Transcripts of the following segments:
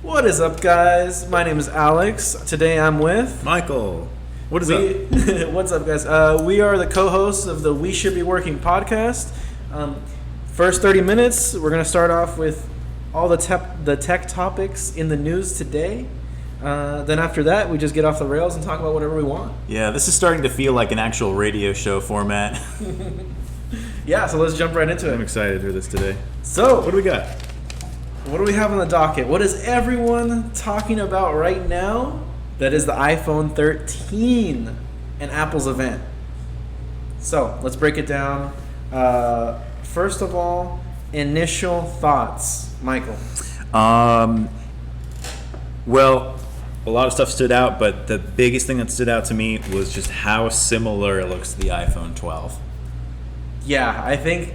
What is up, guys? My name is Alex. Today I'm with Michael. What is up? What's up, guys? We are the co-hosts of the We Should Be Working podcast. First 30 minutes, we're going to start off with all the tech topics in the news today. Then after that, we just get off the rails and talk about whatever we want. Yeah, this is starting to feel like an actual radio show format. Yeah, so let's jump right into it. I'm excited for this today. So, What do we got? what do we have on the docket? What is everyone talking about right now? That is the iPhone 13 and Apple's event. So let's break it down. First of all, initial thoughts, Michael. Well, a lot of stuff stood out, but the biggest thing that stood out to me was just how similar it looks to the iPhone 12. Yeah, I think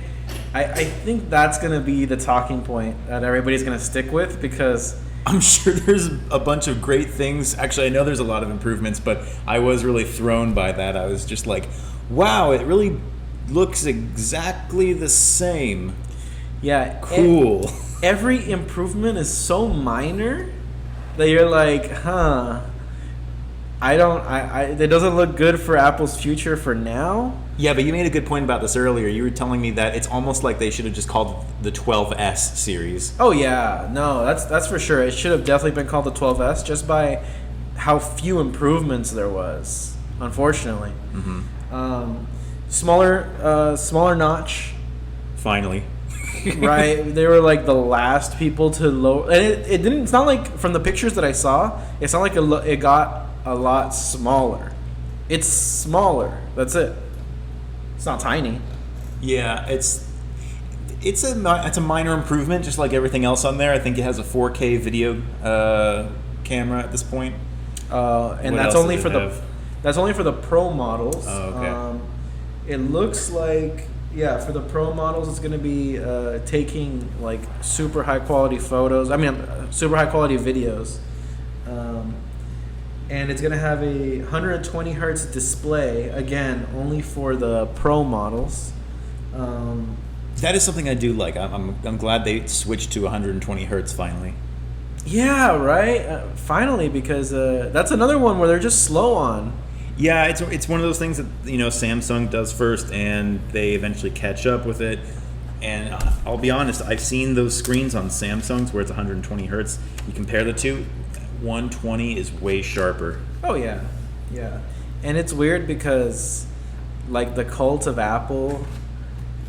that's gonna be the talking point that everybody's gonna stick with because I'm sure there's a bunch of great things. Actually, I know there's a lot of improvements, but I was really thrown by that. I was just like, wow, it really looks exactly the same. yeah, Cool. every improvement is so minor that you're like, it doesn't look good for Apple's future for now. Yeah, but you made a good point about this earlier. You were telling me that it's almost like they should have just called the 12S series. Oh yeah, no, that's for sure. It should have definitely been called the 12S just by how few improvements there was. Unfortunately, smaller notch. Finally. Right, they were like the last people to lower. And it didn't. It's not like from the pictures that I saw. It's not like it got a lot smaller. It's smaller. That's it. It's not tiny. Yeah, it's a minor improvement, just like everything else on there. I think it has a 4K video camera at this point. And What that's else only does for it the have? that's only for the Pro models. Oh, okay. It looks like for the Pro models, it's going to be taking like super high quality photos. I mean, super high quality videos. And it's going to have a 120 hertz display, again, only for the Pro models. That is something I do like. I'm glad they switched to 120 hertz finally. Yeah, right? Finally, because that's another one where they're just slow on. Yeah, it's one of those things that Samsung does first, and they eventually catch up with it. And I'll be honest, I've seen those screens on Samsungs where it's 120 hertz. You compare the two, 120 is way sharper. Oh yeah, yeah, and it's weird because like the cult of Apple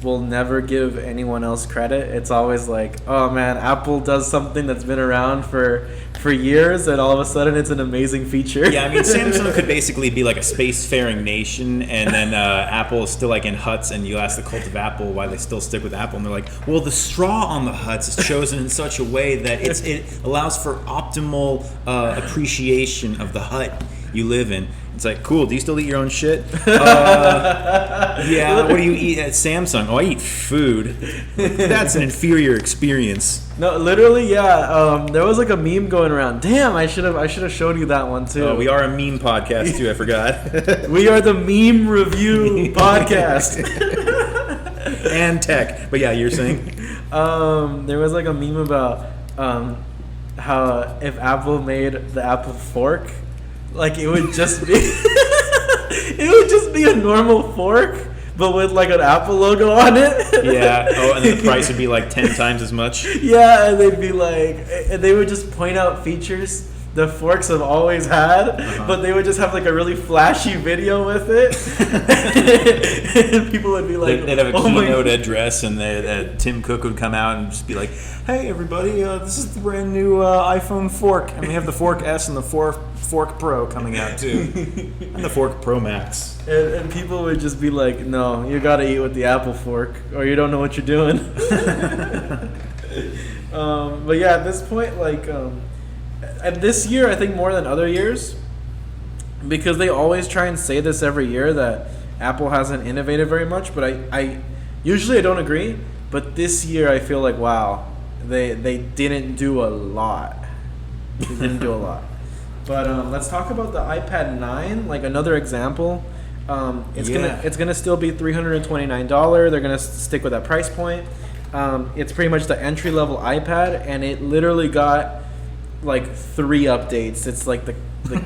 will never give anyone else credit. It's always like, oh man, Apple does something that's been around for years, and all of a sudden it's an amazing feature. Yeah, I mean, Samsung could basically be like a spacefaring nation, and then Apple is still like in huts, and you ask the cult of Apple why they still stick with Apple, and they're like, well, the straw on the huts is chosen in such a way that it allows for optimal appreciation of the hut you live in. It's like, cool, do you still eat your own shit? Yeah, what do you eat at Samsung? Oh, I eat food. That's an inferior experience. No, literally, yeah. There was like a meme going around. Damn, I should have shown you that one too. Oh, we are a meme podcast too, I forgot. We are the meme review podcast. And tech. But yeah, you're saying? There was like a meme about how if Apple made the Apple fork, like it would just be a normal fork, but with like an Apple logo on it. Yeah. Oh, and then the price would be like 10 times as much. Yeah, and they'd be like, and they would just point out features the forks have always had, but they would just have like a really flashy video with it. And people would be like, they'd have a keynote address, and Tim Cook would come out and just be like, hey everybody, this is the brand new iPhone fork, and we have the Fork S and the Fork Pro coming out too, and the Fork Pro Max. And people would just be like, no, you gotta eat with the Apple fork or you don't know what you're doing. But yeah, at this point, like and this year I think more than other years, because they always try and say this every year that Apple hasn't innovated very much, but I usually I don't agree, but this year I feel like, wow, they didn't do a lot. They didn't do a lot. But let's talk about the iPad 9, like another example. It's gonna still be $329. They're gonna stick with that price point. It's pretty much the entry level iPad, and it literally got like 3 updates. It's like the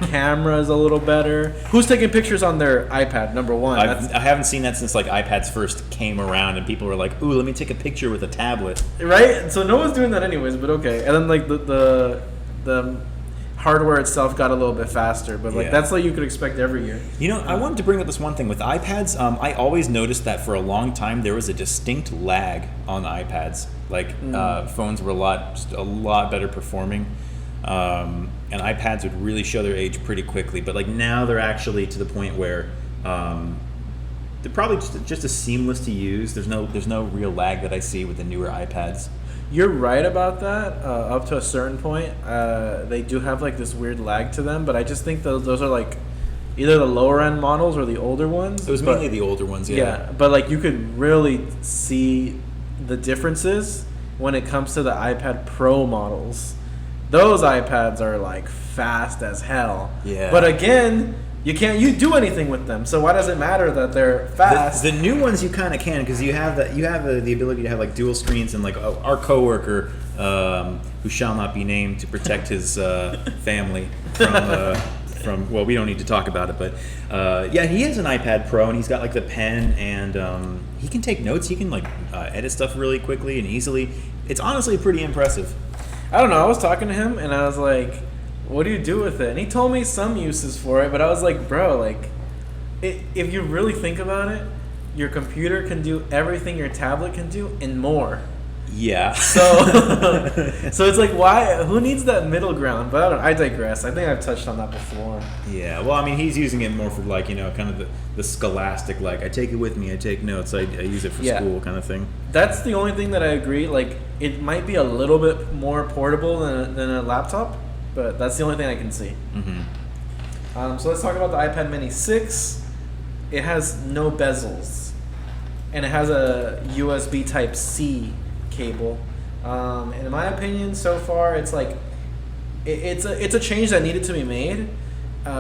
camera's a little better. Who's taking pictures on their iPad? Number one. I haven't seen that since like iPads first came around, and people were like, "Ooh, let me take a picture with a tablet." Right. So no one's doing that anyways. But okay. And then like the hardware itself got a little bit faster, but like that's what you could expect every year. You know, I wanted to bring up this one thing with iPads. I always noticed that for a long time there was a distinct lag on the iPads. Like phones were a lot better performing, and iPads would really show their age pretty quickly. But like now they're actually to the point where they're probably just as seamless to use. There's no real lag that I see with the newer iPads. You're right about that. Up to a certain point, they do have like this weird lag to them, but I just think those are like either the lower end models or the older ones. It was mainly the older ones, yeah. Yeah, but like you could really see the differences when it comes to the iPad Pro models. Those iPads are like fast as hell. Yeah. But again, you can't do anything with them. So why does it matter that they're fast? The new ones you kind of can, because you have the ability to have like dual screens, and like our coworker who shall not be named to protect his family from well, we don't need to talk about it, but yeah, he has an iPad Pro and he's got like the pen, and he can take notes. He can like edit stuff really quickly and easily. It's honestly pretty impressive. I don't know. I was talking to him and I was like, what do you do with it? And he told me some uses for it, but I was like, bro, like, if you really think about it, your computer can do everything your tablet can do and more. Yeah. So it's like, why? Who needs that middle ground? But I digress. I think I've touched on that before. Yeah. Well, I mean, he's using it more for like, you know, kind of the scholastic, like I take it with me, I take notes, I use it for school kind of thing. That's the only thing that I agree. Like, it might be a little bit more portable than a laptop, but that's the only thing I can see. Mm-hmm. So let's talk about the iPad Mini 6. It has no bezels, and it has a USB Type-C cable. And in my opinion, so far, it's like it's a change that needed to be made.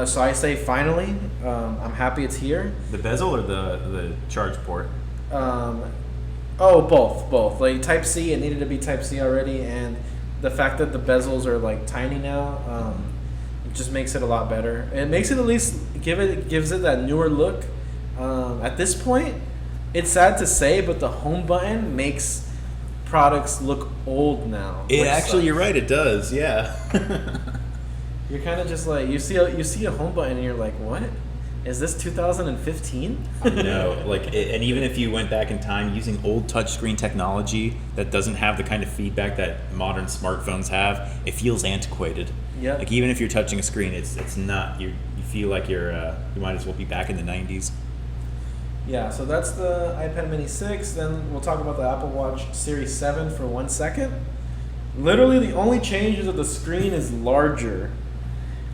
So I say finally, I'm happy it's here. The bezel or the charge port? Both. Like Type-C, it needed to be Type-C already, and the fact that the bezels are like tiny now, it just makes it a lot better. It makes it at least gives it that newer look. At this point, it's sad to say, but the home button makes products look old now. You're right, it does. Yeah. You're kind of just like you see a home button and you're like, what? Is this 2015? No, like, and even if you went back in time using old touchscreen technology that doesn't have the kind of feedback that modern smartphones have, it feels antiquated. Yeah. Like even if you're touching a screen, it's not. You feel like you might as well be back in the 90s. Yeah. So that's the iPad Mini 6. Then we'll talk about the Apple Watch Series 7 for 1 second. Literally, the only change is that the screen is larger.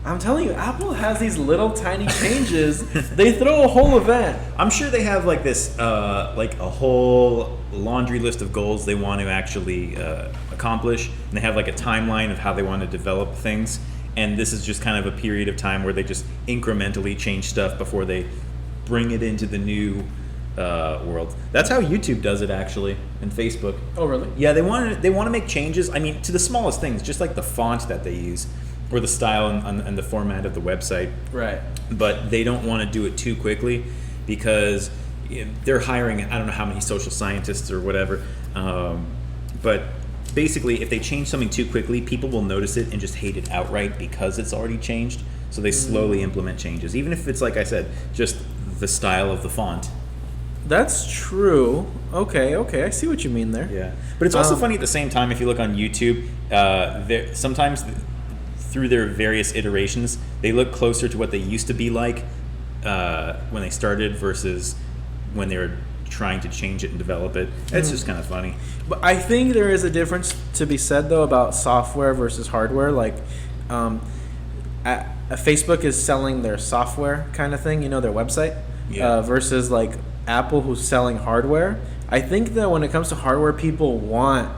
I'm telling you, Apple has these little tiny changes. They throw a whole event. I'm sure they have like this, like a whole laundry list of goals they want to actually accomplish, and they have like a timeline of how they want to develop things. And this is just kind of a period of time where they just incrementally change stuff before they bring it into the new world. That's how YouTube does it actually, and Facebook. Oh, really? Yeah, they want to make changes. I mean, to the smallest things, just like the font that they use, or the style and the format of the website. Right. But they don't want to do it too quickly because they're hiring, I don't know how many social scientists or whatever. But basically, if they change something too quickly, people will notice it and just hate it outright because it's already changed. So they slowly implement changes, even if it's, like I said, just the style of the font. That's true. Okay, I see what you mean there. Yeah. But it's also funny at the same time, if you look on YouTube, sometimes through their various iterations, they look closer to what they used to be like when they started versus when they were trying to change it and develop it. It's just kind of funny. But I think there is a difference to be said, though, about software versus hardware. Like, Facebook is selling their software kind of thing, their website, versus like Apple, who's selling hardware. I think that when it comes to hardware, people want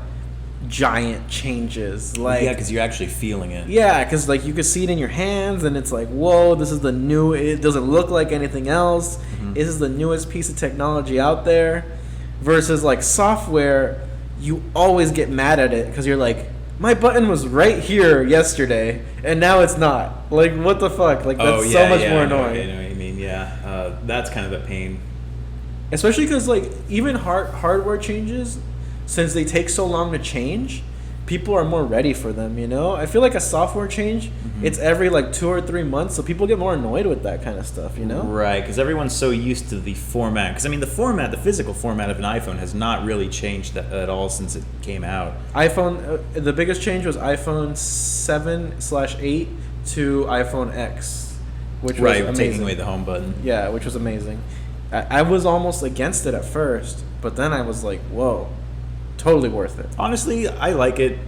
giant changes, like because you're actually feeling it. Yeah, because like you can see it in your hands, and it's like, whoa, this is the new. It doesn't look like anything else. This is the newest piece of technology out there. Versus like software, you always get mad at it because you're like, my button was right here yesterday, and now it's not. Like, what the fuck? Like, that's so much more annoying. I know what you mean. Yeah, that's kind of a pain. Especially because, like, even hardware changes, since they take so long to change, people are more ready for them, you know? I feel like a software change, it's every, like, 2 or 3 months, so people get more annoyed with that kind of stuff, you know? Right, because everyone's so used to the format. Because, I mean, the physical format of an iPhone has not really changed at all since it came out. The biggest change was iPhone 7/8 to iPhone X, which was amazing. Taking away the home button. Yeah, which was amazing. I was almost against it at first, but then I was like, whoa, totally worth it. Honestly, I like it.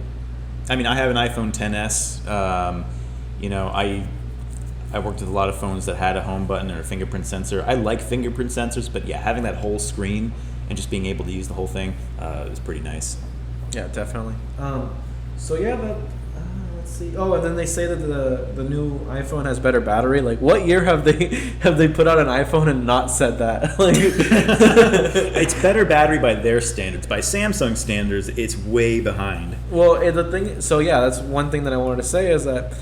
I mean, I have an iPhone XS. You know, I worked with a lot of phones that had a home button or a fingerprint sensor. I like fingerprint sensors, but yeah, having that whole screen and just being able to use the whole thing is pretty nice. Yeah, definitely. So yeah, let's see. Oh, and then they say that the new iPhone has better battery. Like, what year have they put out an iPhone and not said that? Like, it's better battery by their standards. By Samsung standards, it's way behind. Well, that's one thing that I wanted to say is that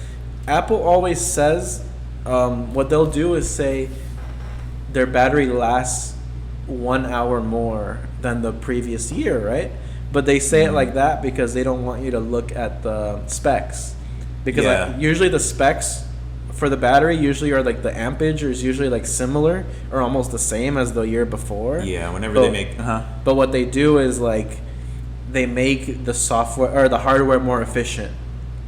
Apple always says what they'll do is say their battery lasts 1 hour more than the previous year, right? But they say it like that because they don't want you to look at the specs. Because usually the specs for the battery usually are like the ampage is usually like similar or almost the same as the year before. Yeah, whenever they make. But what they do is like they make the software or the hardware more efficient.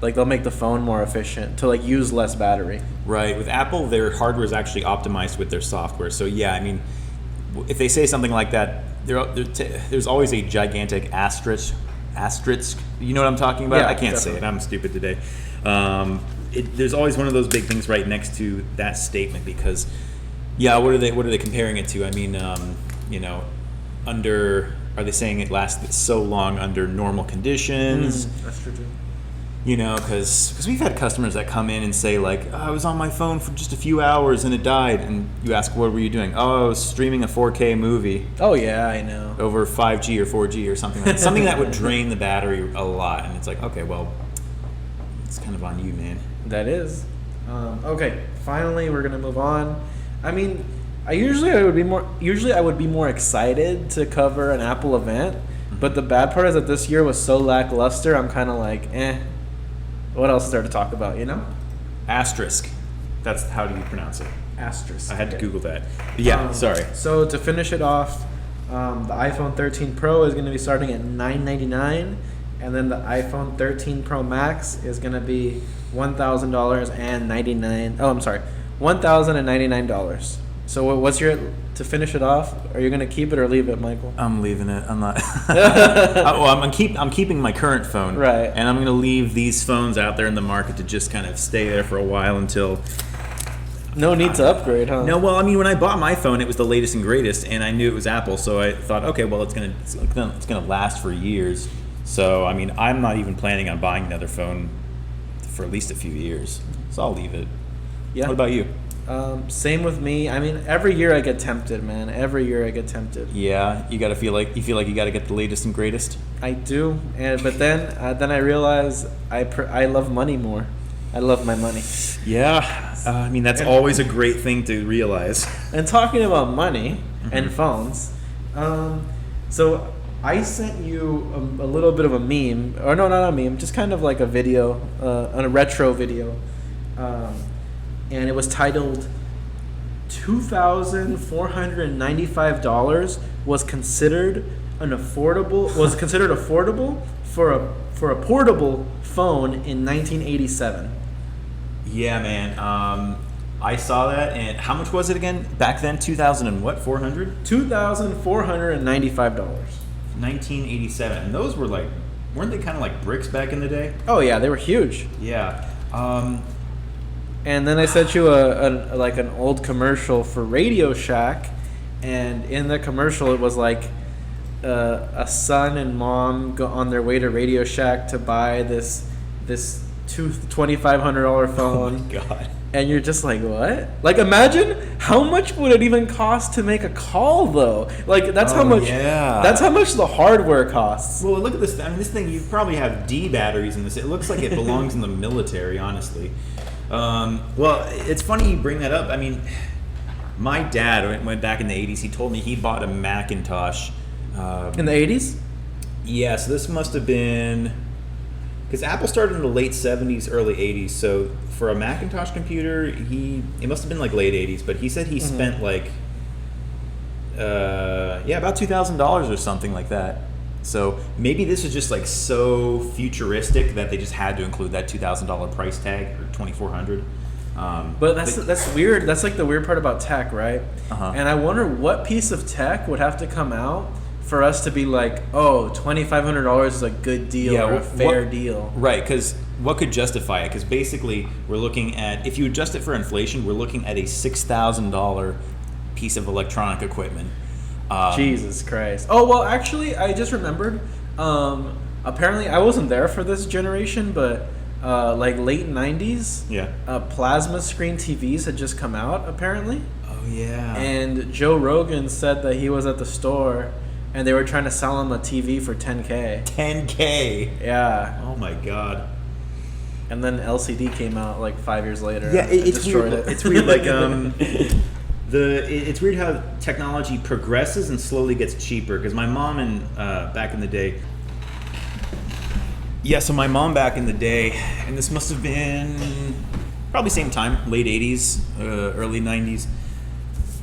Like they'll make the phone more efficient to like use less battery. Right. With Apple, their hardware is actually optimized with their software. So yeah, I mean, if they say something like that, there's always a gigantic asterisk. You know what I'm talking about? Yeah, I can't definitely say it. I'm stupid today. There's always one of those big things right next to that statement because, yeah, what are they comparing it to? I mean, you know, are they saying it lasted so long under normal conditions? That's true too. You know, because we've had customers that come in and say like, oh, I was on my phone for just a few hours and it died, and you ask, what were you doing? Oh, I was streaming a 4K movie. Oh yeah, I know. Over 5G or 4G or something like that. Something that would drain the battery a lot, and it's like, okay, well, it's kind of on you, man. That is. Okay, finally we're gonna move on. I mean, usually I would be more excited to cover an Apple event, but the bad part is that this year was so lackluster. I'm kind of like, what else is there to talk about, you know? Asterisk. That's how do you pronounce it? Asterisk. I had to Google that. Yeah, sorry. So to finish it off, the iPhone 13 Pro is going to be starting at $999, and then the iPhone 13 Pro Max is going to be $1,099. So what's to finish it off? Are you going to keep it or leave it, Michael? I'm leaving it. I'm not. I'm keeping my current phone. Right. And I'm going to leave these phones out there in the market to just kind of stay there for a while until. No need to upgrade, huh? No, well, I mean, when I bought my phone, it was the latest and greatest, and I knew it was Apple, so I thought, okay, well, it's gonna last for years. So, I mean, I'm not even planning on buying another phone for at least a few years. So I'll leave it. Yeah. What about you? Same with me. I mean, every year I get tempted, man. Every year I get tempted. Yeah, you feel like you got to get the latest and greatest. I do, but then I realize I love money more. I love my money. Yeah, I mean that's always a great thing to realize. And talking about money and phones, so I sent you a little bit of a meme, or no, not a meme, just kind of like a video, a retro video. And it was titled $2,495 was considered affordable for a portable phone in 1987. Yeah, man. I saw that, and how much was it again back then? 2,000 and what? 400? $2,495. 1987. And those were weren't they kind of like bricks back in the day? Oh yeah, they were huge. Yeah. And then I sent you an old commercial for Radio Shack, and in the commercial it was like a son and mom go on their way to Radio Shack to buy this $2,500 phone. Oh my god. And you're just like, what? Like, imagine how much would it even cost to make a call, though? Like, that's how much. Yeah. That's how much the hardware costs. Well, look at this. I mean, this thing, you probably have D batteries in this. It looks like it belongs in the military, honestly. Well, it's funny you bring that up. I mean, my dad went back in the 80s. He told me he bought a Macintosh. In the 80s? Yeah, so this must have been... Because Apple started in the late 70s, early 80s. So for a Macintosh computer, it must have been like late 80s. But he said he spent like, about $2,000 or something like that. So maybe this is just like so futuristic that they just had to include that $2,000 price tag, or $2,400. But that's weird. That's like the weird part about tech, right? And I wonder what piece of tech would have to come out for us to be like, oh, $2,500 is a good deal or a fair deal. Right, because what could justify it? Because basically we're looking at, if you adjust it for inflation, we're looking at a $6,000 piece of electronic equipment. Jesus Christ. Oh, well, actually, I just remembered. Apparently, I wasn't there for this generation, but like late 90s, plasma screen TVs had just come out, apparently. Oh, yeah. And Joe Rogan said that he was at the store and they were trying to sell him a TV for $10K. $10K? Yeah. Oh, my God. And then LCD came out like 5 years later. Yeah, it's weird. It's weird. Like, it's weird how technology progresses and slowly gets cheaper. Because my mom back in the day. Yeah, so my mom back in the day, and this must have been probably same time, late 80s, early 90s.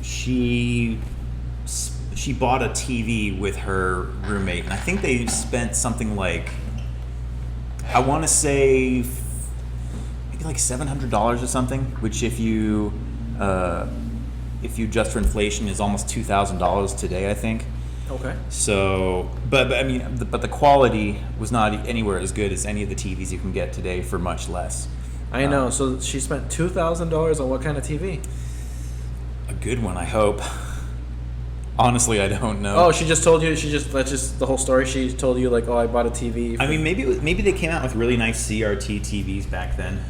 She bought a TV with her roommate, and I think they spent something like, I want to say maybe like $700 or something, which if you adjust for inflation is almost $2,000 today, I think. Okay. So, but I mean, but the quality was not anywhere as good as any of the TVs you can get today for much less. I know. So she spent $2,000 on what kind of TV? A good one, I hope. Honestly, I don't know. Oh, she just told you. That's just the whole story. She told you like, oh, I bought a TV. I mean, maybe they came out with really nice CRT TVs back then.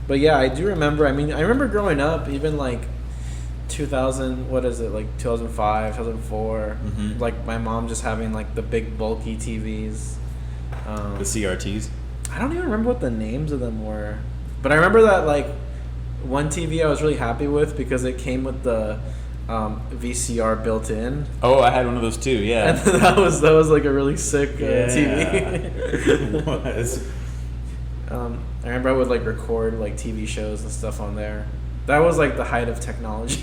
But yeah, I do remember. I mean, I remember growing up, even like 2000. What is it? Like 2005, 2004. Like my mom just having like the big bulky TVs. The CRTs. I don't even remember what the names of them were, but I remember that like one TV I was really happy with because it came with the VCR built in. Oh, I had one of those too. Yeah, and that was like a really sick TV. It was. I remember I would like record like TV shows and stuff on there. That was like the height of technology.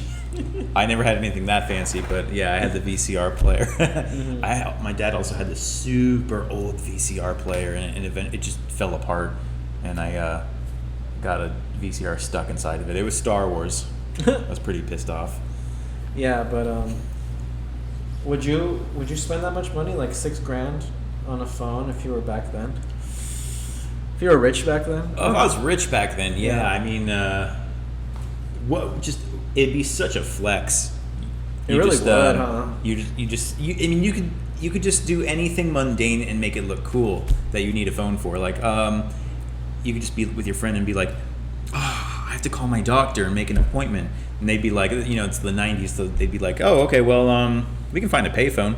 I never had anything that fancy, but yeah, I had the VCR player. My dad also had this super old VCR player, and it just fell apart, and I got a VCR stuck inside of it. It was Star Wars. I was pretty pissed off. Yeah, but would you spend that much money, like $6,000, on a phone if you were back then? If you were rich back then? If I was rich back then, yeah. I mean, it'd be such a flex. It really would, huh? I mean, you could just do anything mundane and make it look cool that you need a phone for. Like, you could just be with your friend and be like, oh, I have to call my doctor and make an appointment. And they'd be like, it's the 90s, so they'd be like, oh, okay, well, we can find a payphone.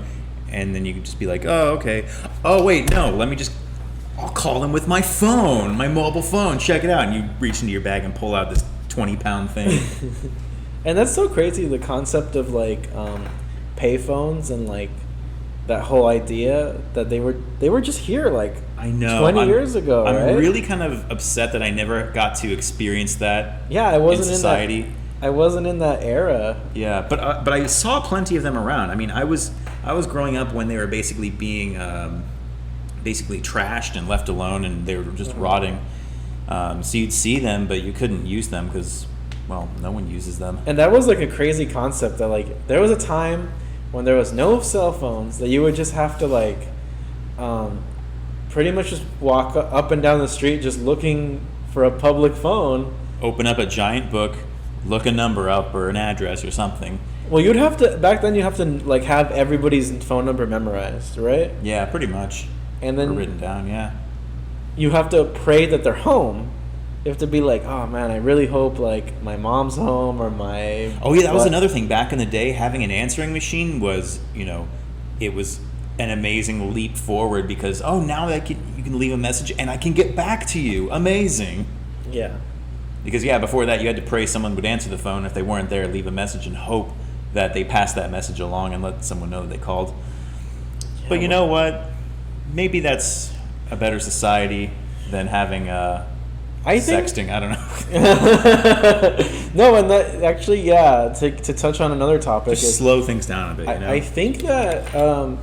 And then you could just be like, oh, okay. Oh, wait, no, I'll call them with my phone, my mobile phone. Check it out. And you reach into your bag and pull out this 20-pound thing. And that's so crazy, the concept of like payphones and like that whole idea that they were just here like I know 20 years ago. I'm really kind of upset that I never got to experience that. Yeah, I wasn't in society. I wasn't in that era. Yeah, but I saw plenty of them around. I mean, I was growing up when they were basically being trashed and left alone, and they were just rotting. So you'd see them, but you couldn't use them because, well, no one uses them. And that was like a crazy concept that like there was a time when there was no cell phones that you would just have to like pretty much just walk up and down the street just looking for a public phone. Open up a giant book, look a number up or an address or something. Well, you'd have to back then. You have to like have everybody's phone number memorized, right? Yeah, pretty much. And then or written down, yeah. you have to pray that they're home. You have to be like, oh man, I really hope like my mom's home or my. Oh yeah, that was another thing. Back in the day, having an answering machine was, it was an amazing leap forward because now you can leave a message and I can get back to you. Amazing. Yeah. Because before that you had to pray someone would answer the phone. If they weren't there, leave a message and hope that they passed that message along and let someone know that they called. Yeah, but you know what? Maybe that's a better society than having sexting. I don't know. No, and that actually, to touch on another topic, just slow things down a bit. I think that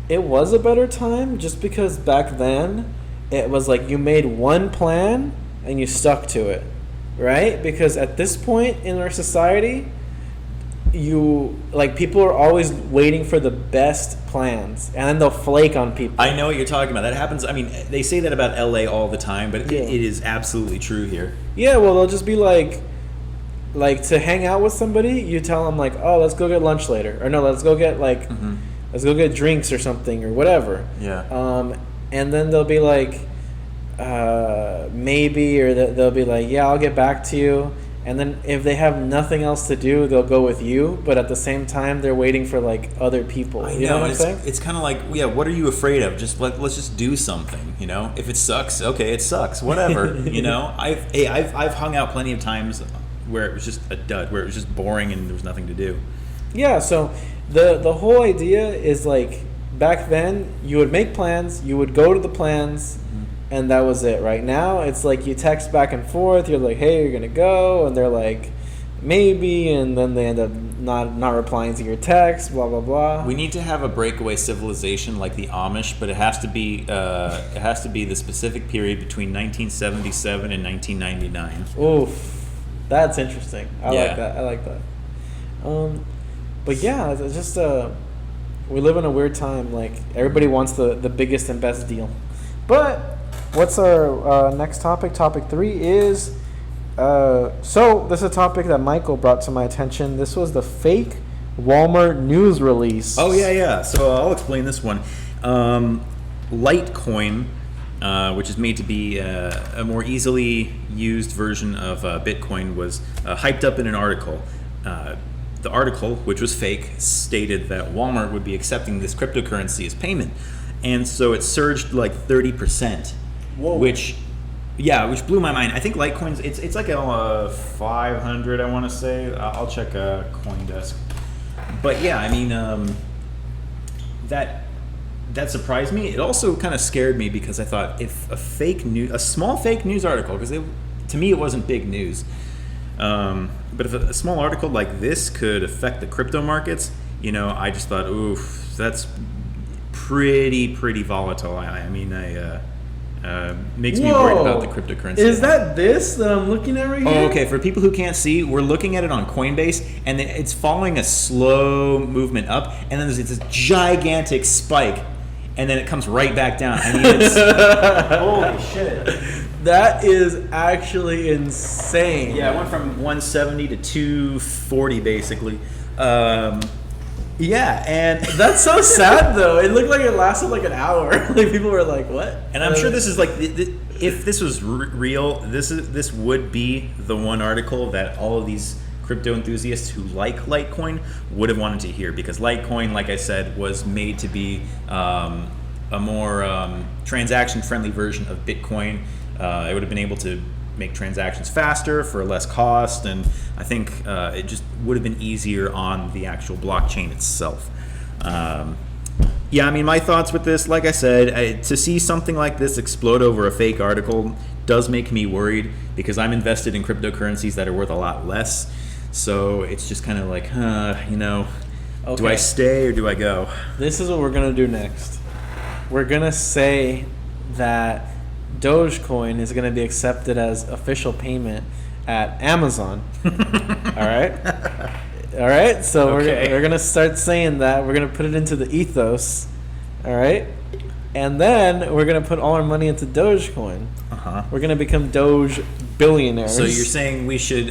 it was a better time just because back then it was like you made one plan and you stuck to it, right? Because at this point in our society, people are always waiting for the best plans and then they'll flake on people. I know what you're talking about. That happens. I mean, they say that about LA all the time, but it is absolutely true here. Yeah, well, they'll just be like to hang out with somebody, you tell them like, oh, let's go get lunch later, or no, let's go get let's go get drinks or something or whatever. Yeah. And then they'll be like, maybe, or they'll be like, yeah, I'll get back to you. And then if they have nothing else to do, they'll go with you. But at the same time, they're waiting for like other people. You know what I'm saying? It's kind of like, what are you afraid of? Just let's just do something. If it sucks, okay, it sucks. Whatever. I've hung out plenty of times where it was just a dud, where it was just boring and there was nothing to do. Yeah. So the whole idea is like back then you would make plans, you would go to the plans. And that was it. Right now, it's like you text back and forth. You're like, "Hey, you're gonna go," and they're like, "Maybe," and then they end up not replying to your text. Blah blah blah. We need to have a breakaway civilization like the Amish, but it has to be the specific period between 1977 and 1999. Oof, that's interesting. I like that. But yeah, it's just we live in a weird time. Like everybody wants the biggest and best deal, but. What's our next topic? Topic 3 is... so, this is a topic that Michael brought to my attention. This was the fake Walmart news release. Oh, yeah. So, I'll explain this one. Litecoin, which is made to be a more easily used version of Bitcoin, was hyped up in an article. The article, which was fake, stated that Walmart would be accepting this cryptocurrency as payment. And so it surged like 30%. Whoa. Which blew my mind. I think Litecoin's it's like a 500. I want to say. I'll check CoinDesk. But yeah, I mean that surprised me. It also kind of scared me because I thought if a small fake news article, because to me it wasn't big news. But if a small article like this could affect the crypto markets, I just thought, oof, that's pretty volatile. Makes me worried about the cryptocurrency. Is that this that I'm looking at right here? Oh, okay. For people who can't see, we're looking at it on Coinbase, and it's following a slow movement up, and then there's this gigantic spike, and then it comes right back down. I mean, it's holy shit. That is actually insane. Yeah, it went from 170 to 240, basically. Yeah, and that's so sad though. It looked like it lasted like an hour. Like people were like, "What?" And I'm sure this is like, if this was real, this would be the one article that all of these crypto enthusiasts who like Litecoin would have wanted to hear, because Litecoin, like I said, was made to be a more transaction-friendly version of Bitcoin. It would have been able to make transactions faster for less cost, and I think it just would have been easier on the actual blockchain itself. Yeah, I mean, my thoughts with this, like I said, to see something like this explode over a fake article does make me worried, because I'm invested in cryptocurrencies that are worth a lot less. So it's just kind of like, okay. Do I stay or do I go? This is what we're going to do next. We're going to say that Dogecoin is going to be accepted as official payment at Amazon. All right. So okay. we're going to start saying that. We're going to put it into the ethos. All right. And then we're going to put all our money into Dogecoin. We're going to become Doge billionaires. So you're saying we should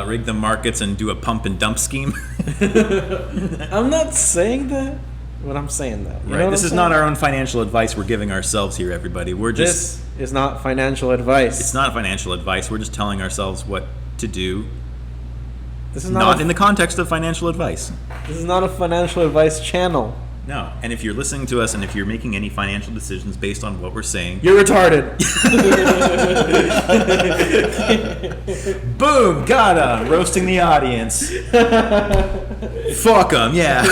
rig the markets and do a pump and dump scheme? I'm not saying that, but I'm saying that. Right. This is not our own financial advice we're giving ourselves here, everybody. We're just is not financial advice. It's not financial advice. We're just telling ourselves what to do. This is Not in the context of financial advice. This is not a financial advice channel. No. And if you're listening to us and if you're making any financial decisions based on what we're saying, You're retarded. boom, got him, roasting the audience. Fuck them, yeah.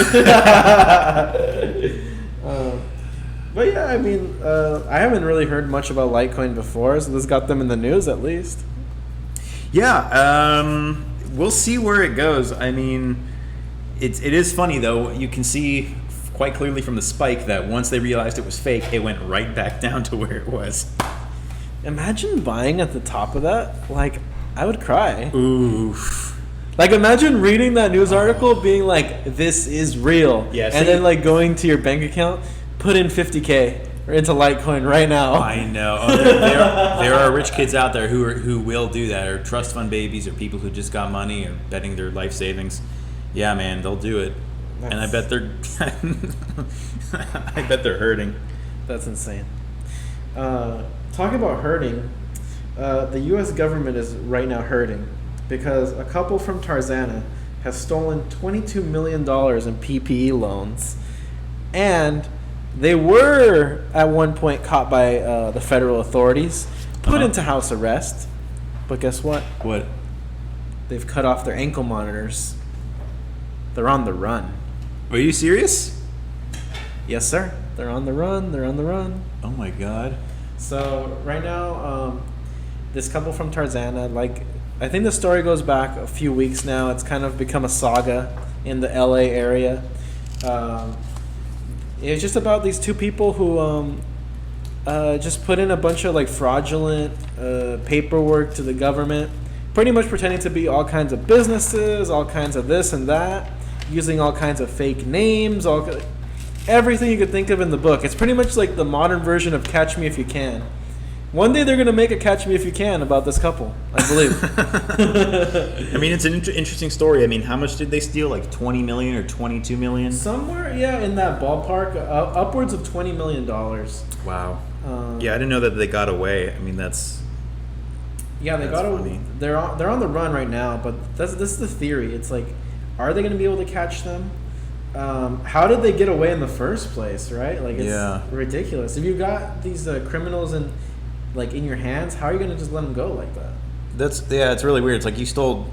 But yeah, I mean, I haven't really heard much about Litecoin before, so this got them in the news at least. Yeah, we'll see where it goes. I mean, it is funny though. You can see quite clearly from the spike that once they realized it was fake, it went right back down to where it was. Imagine buying at the top of that. Like, I would cry. Oof. Like, imagine reading that news article being like, this is real. Yeah, and then, like, going to your bank account, put in $50K or into Litecoin right now. I know. Oh, there are rich kids out there who will do that, or trust fund babies, or people who just got money or betting their life savings. Yeah, man, they'll do it. And I bet they're hurting. That's insane. Talking about hurting, the U.S. government is right now hurting because a couple from Tarzana has stolen $22 million in PPE loans, and they were at one point caught by the federal authorities, put into house arrest. But guess what? What? They've cut off their ankle monitors. They're on the run. Are you serious? Yes, sir. They're on the run. They're on the run. Oh my god. So right now, this couple from Tarzana, like, I think the story goes back a few weeks now. It's kind of become a saga in the LA area. It's just about these two people who just put in a bunch of like fraudulent paperwork to the government, pretty much pretending to be all kinds of businesses, all kinds of this and that, using all kinds of fake names, everything you could think of in the book. It's pretty much like the modern version of Catch Me If You Can. One day they're going to make a Catch Me If You Can about this couple, I believe. I mean, it's an interesting story. I mean, how much did they steal? Like 20 million or 22 million? Somewhere, yeah, in that ballpark, upwards of $20 million. Wow. Yeah, I didn't know that they got away. I mean, that's... Yeah, they That's got funny. They're on the run right now, but this is the theory. It's like, are they going to be able to catch them? How did they get away in the first place? Right? Like, it's ridiculous. If you got these criminals in your hands, how are you going to just let them go like that? It's really weird. It's like you stole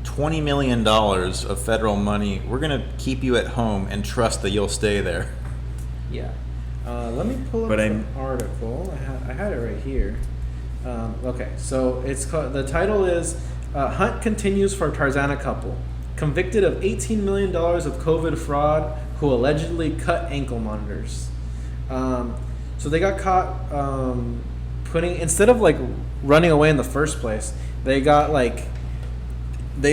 $20 million of federal money. We're gonna keep you at home and trust that you'll stay there. Yeah. Let me pull up the article. I had it right here. Okay, so it's called, the title is Hunt Continues for Tarzana Couple. Convicted of $18 million of COVID fraud who allegedly cut ankle monitors. So they got caught instead of like running away in the first place, they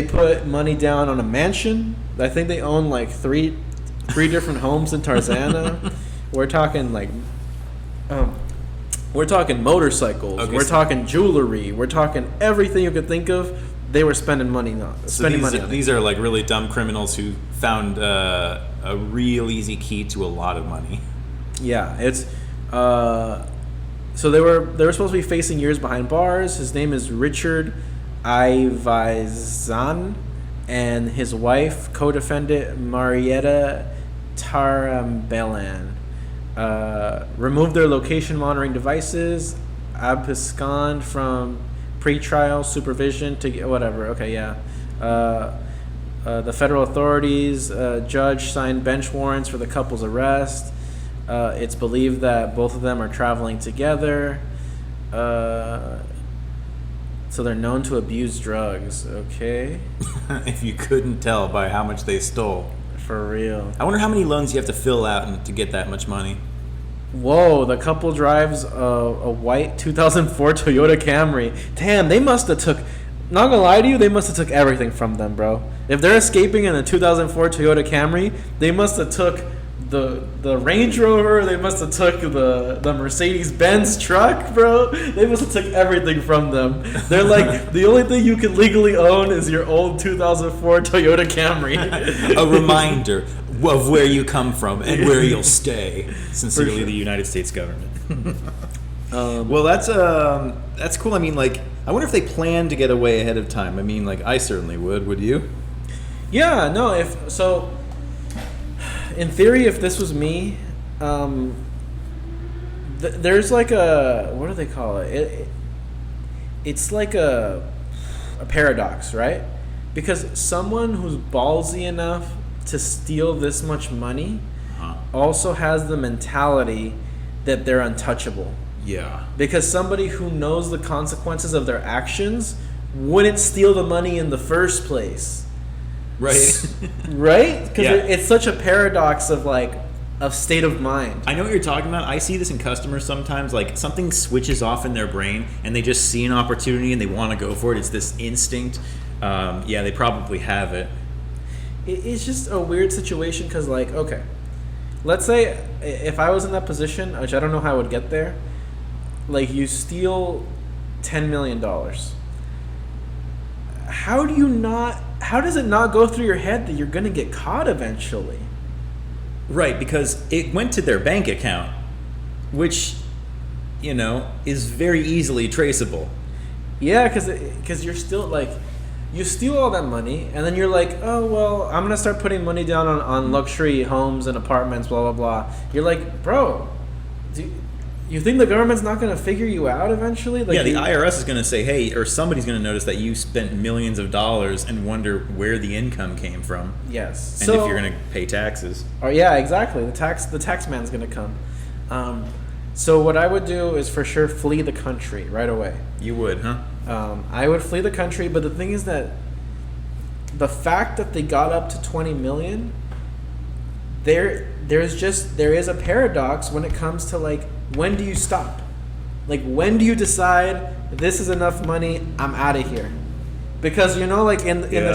put money down on a mansion. I think they own like three different homes in Tarzana. We're talking motorcycles. Okay, we're talking jewelry. We're talking everything you could think of. They were spending money on. These are like really dumb criminals who found a real easy key to a lot of money. Yeah, it's so they were supposed to be facing years behind bars. His name is Richard Ivizan, and his wife, co-defendant Marietta Tarambelan, removed their location monitoring devices, absconded from pretrial supervision to whatever. Okay, yeah. The federal authorities, judge signed bench warrants for the couple's arrest. It's believed that both of them are traveling together. So they're known to abuse drugs. Okay. If you couldn't tell by how much they stole. For real. I wonder how many loans you have to fill out to get that much money. Whoa, the couple drives a white 2004 Toyota Camry. Damn, they must have took... Not gonna lie to you, they must have took everything from them, bro. If they're escaping in a 2004 Toyota Camry, they must have took the Range Rover, they must have took the Mercedes-Benz truck, bro. They must have took everything from them. They're like, the only thing you can legally own is your old 2004 Toyota Camry. A reminder of where you come from and where you'll stay. Sincerely, the United States government. Well, that's cool. I mean, like, I wonder if they plan to get away ahead of time. I mean, like, I certainly would. Would you? Yeah, no. If so, in theory, if this was me, there's like a, what do they call it? It's like a paradox, right? Because someone who's ballsy enough to steal this much money also has the mentality that they're untouchable. Yeah. Because somebody who knows the consequences of their actions wouldn't steal the money in the first place. Right. Right? Because Yeah. it's such a paradox of like of state of mind. I know what you're talking about. I see this in customers sometimes. Like, something switches off in their brain and they just see an opportunity and they want to go for it. It's this instinct. Yeah, they probably have it. It's just a weird situation because, like, okay, let's say if I was in that position, which I don't know how I would get there, like, you steal $10 million. How does it not go through your head that you're going to get caught eventually? Right, because it went to their bank account, which, is very easily traceable. Yeah, because you're still, like, you steal all that money, and then you're like, oh, well, I'm going to start putting money down on luxury homes and apartments, blah, blah, blah. You're like, bro, you think the government's not going to figure you out eventually? Like, Yeah, the IRS is going to say, hey, or somebody's going to notice that you spent millions of dollars and wonder where the income came from. Yes. And if you're going to pay taxes. Or yeah, exactly. The tax man's going to come. So what I would do is for sure flee the country right away. You would, huh? I would flee the country, but the thing is that the fact that they got up to 20 million, there is a paradox when it comes to, like, when do you stop? Like, when do you decide this is enough money, I'm out of here? Because like in the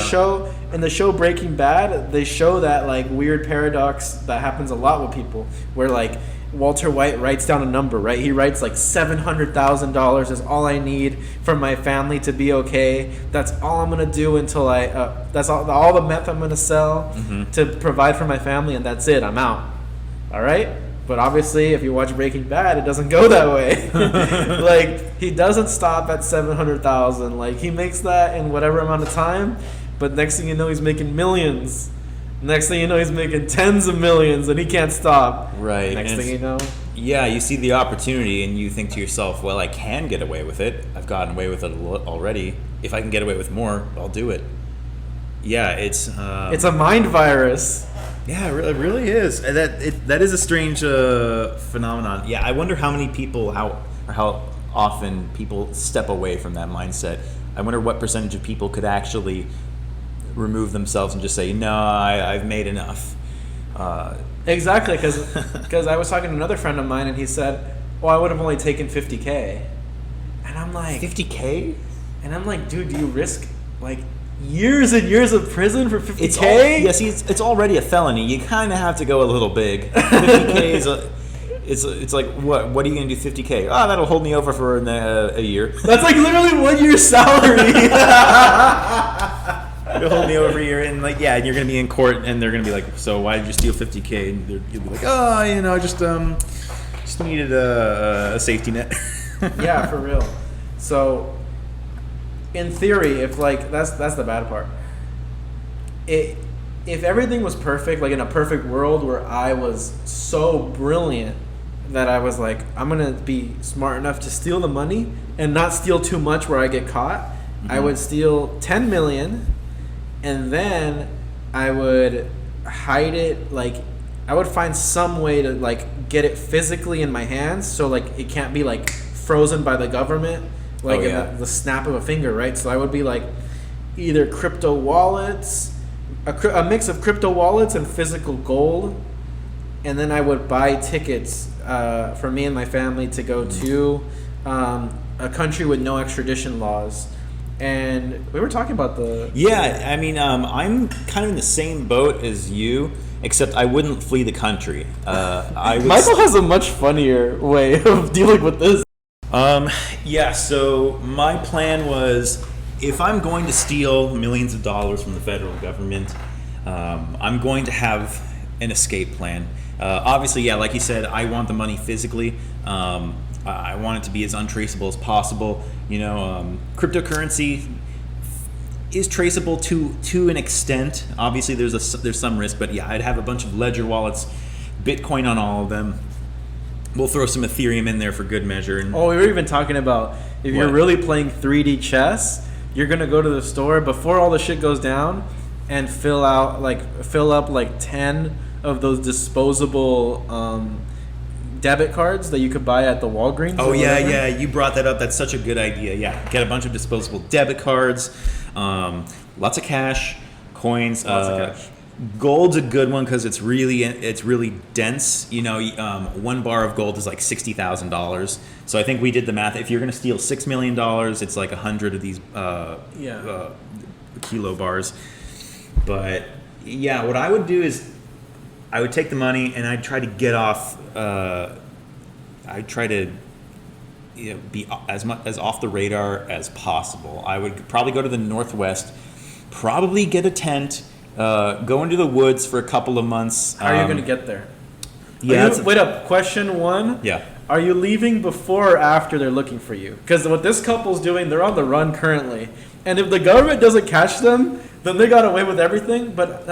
show Breaking Bad, they show that, like, weird paradox that happens a lot with people, where, like, Walter White writes down a number, right? He writes like $700,000 is all I need for my family to be okay. That's all I'm gonna do until that's all the meth I'm gonna sell to provide for my family, and that's it. I'm out. All right. But obviously, if you watch Breaking Bad, it doesn't go that way. Like, he doesn't stop at 700,000. Like, he makes that in whatever amount of time, but next thing you know, he's making millions. Next thing you know, he's making tens of millions, and he can't stop. Right. Next thing you know. Yeah, you see the opportunity, and you think to yourself, well, I can get away with it. I've gotten away with it already. If I can get away with more, I'll do it. Yeah, it's a mind virus. Yeah, it really is. That is a strange phenomenon. Yeah, I wonder how many people, how often people step away from that mindset. I wonder what percentage of people could actually remove themselves and just say, no, I've made enough. Exactly, because I was talking to another friend of mine, and he said, well, I would have only taken $50K. And I'm like... $50K? And I'm like, dude, do you risk, like, years and years of prison for $50K? See, it's already a felony. You kind of have to go a little big. $50K is it's like, what are you going to do, $50K? Oh, that'll hold me over for a year. That's like literally 1 year's salary. It'll hold me over a year, and like, yeah, and you're gonna be in court, and they're gonna be like, so why did you steal $50K? And you'll be like, oh, I just needed a safety net. Yeah, for real. So, in theory, if, like, that's the bad part. If everything was perfect, like in a perfect world where I was so brilliant that I was like, I'm gonna be smart enough to steal the money and not steal too much where I get caught, I would steal 10 million. And then I would hide it, like, I would find some way to, like, get it physically in my hands so, like, it can't be, like, frozen by the government, like, in the snap of a finger, right? So I would be, like, either crypto wallets, a mix of crypto wallets and physical gold, and then I would buy tickets for me and my family to go to a country with no extradition laws. And we were talking about the... Yeah, I mean, I'm kind of in the same boat as you, except I wouldn't flee the country. Michael has a much funnier way of dealing with this. Yeah, so my plan was, if I'm going to steal millions of dollars from the federal government, I'm going to have an escape plan. Obviously, yeah, like you said, I want the money physically. I want it to be as untraceable as possible. Cryptocurrency is traceable to an extent. Obviously, there's some risk, but yeah, I'd have a bunch of ledger wallets, Bitcoin on all of them. We'll throw some Ethereum in there for good measure. And we were even talking about if you're really playing 3D chess, you're gonna go to the store before all the shit goes down and fill up like 10 of those disposable debit cards that you could buy at the Walgreens. Oh yeah, you brought that up. That's such a good idea. Yeah, get a bunch of disposable debit cards, lots of cash, coins. Lots of cash. Gold's a good one because it's really dense. 1 bar of gold is like $60,000. So I think we did the math. If you're going to steal $6 million, it's like 100 of these kilo bars. But yeah, what I would do is I would take the money and I'd try to get off. I'd try to be as off the radar as possible. I would probably go to the Northwest, probably get a tent. Go into the woods for a couple of months. How are you going to get there? Yeah. Wait up. Question 1. Yeah. Are you leaving before or after they're looking for you? Because what this couple's doing, they're on the run currently. And if the government doesn't catch them, then they got away with everything. But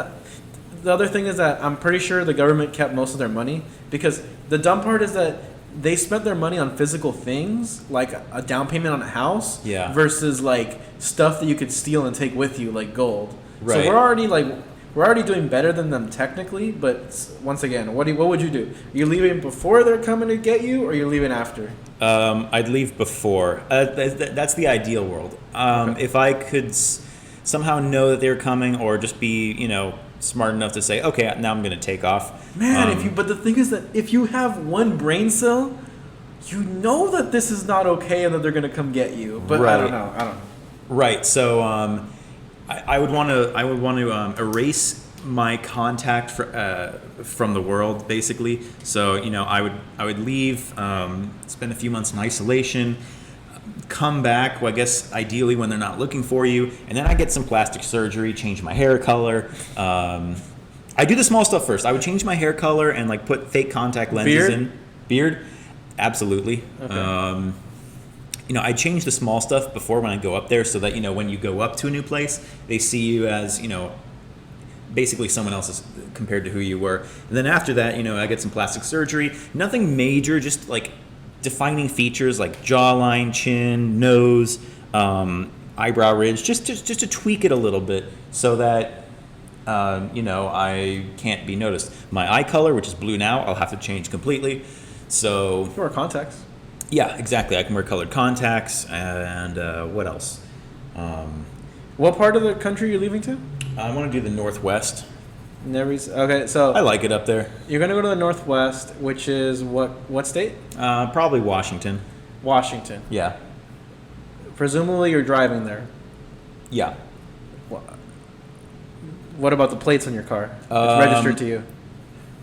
the other thing is that I'm pretty sure the government kept most of their money. Because the dumb part is that they spent their money on physical things, like a down payment on a house, versus like stuff that you could steal and take with you, like gold. Right. So we're already doing better than them technically, but once again, what would you do? Are you leaving before they're coming to get you, or are you leaving after? I'd leave before. That's the ideal world. Okay. If I could somehow know that they're coming, or just be smart enough to say, okay, now I'm going to take off. Man, but the thing is that if you have one brain cell, you know that this is not okay and that they're going to come get you. But right. I don't know. Right. So I would want to erase my contact from the world, basically. So I would leave, spend a few months in isolation, come back. Well, I guess ideally when they're not looking for you, and then I get some plastic surgery, change my hair color. I do the small stuff first. I would change my hair color and like put fake contact lenses in. Beard, absolutely. Okay. I change the small stuff before when I go up there, so that when you go up to a new place, they see you as basically someone else compared to who you were. And then after that, I get some plastic surgery. Nothing major, just like defining features like jawline, chin, nose, eyebrow ridge, just to tweak it a little bit so that I can't be noticed. My eye color, which is blue now, I'll have to change completely. So You wear contacts. yeah, exactly. I can wear colored contacts, and what else? What part of the country are you leaving to? I want to do the Northwest. Okay, so I like it up there. you're gonna go to the Northwest, which is what state? Probably Washington. Washington. Yeah. Presumably you're driving there. Yeah. What about the plates on your car? It's registered to you.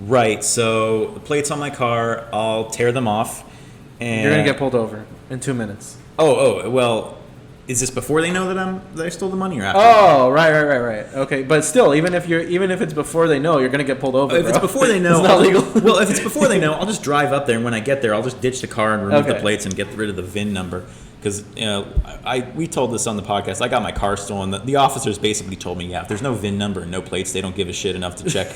Right. So the plates on my car, I'll tear them off. And You're gonna get pulled over in 2 minutes. Oh, well, is this before they know that I stole the money, or after? Oh, right. Okay, but still, even if it's before they know, you're gonna get pulled over. If it's before they know, it's not legal. Well, if it's before they know, I'll just drive up there, and when I get there, I'll just ditch the car and remove the Okay. plates and get rid of the VIN number. Because we told this on the podcast. I got my car stolen. The officers basically told me, if there's no VIN number and no plates, they don't give a shit enough to check.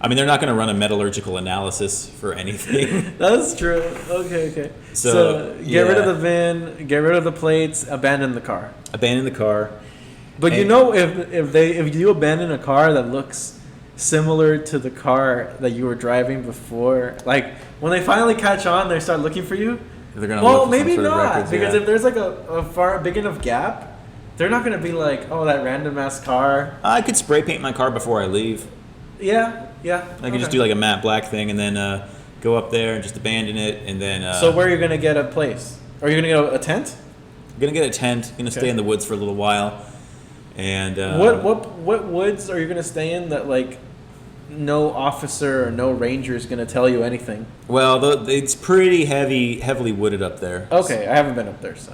I mean, they're not going to run a metallurgical analysis for anything. That's true. Okay. So get rid of the VIN, get rid of the plates, abandon the car. Abandon the car. But if you abandon a car that looks similar to the car that you were driving before, like when they finally catch on, they start looking for you. They're gonna well, look for maybe some sort of not, records, because if there's like a far big enough gap, they're not gonna be like, oh, that random ass car. I could spray paint my car before I leave. Yeah. I could just do like a matte black thing and then go up there and just abandon it, and then. So where are you gonna get a place? Are you gonna get a tent? I'm gonna get a tent. Gonna stay in the woods for a little while, and. What woods are you gonna stay in that like no officer or no ranger is gonna tell you anything? Well, it's pretty heavily wooded up there. Okay, I haven't been up there, so.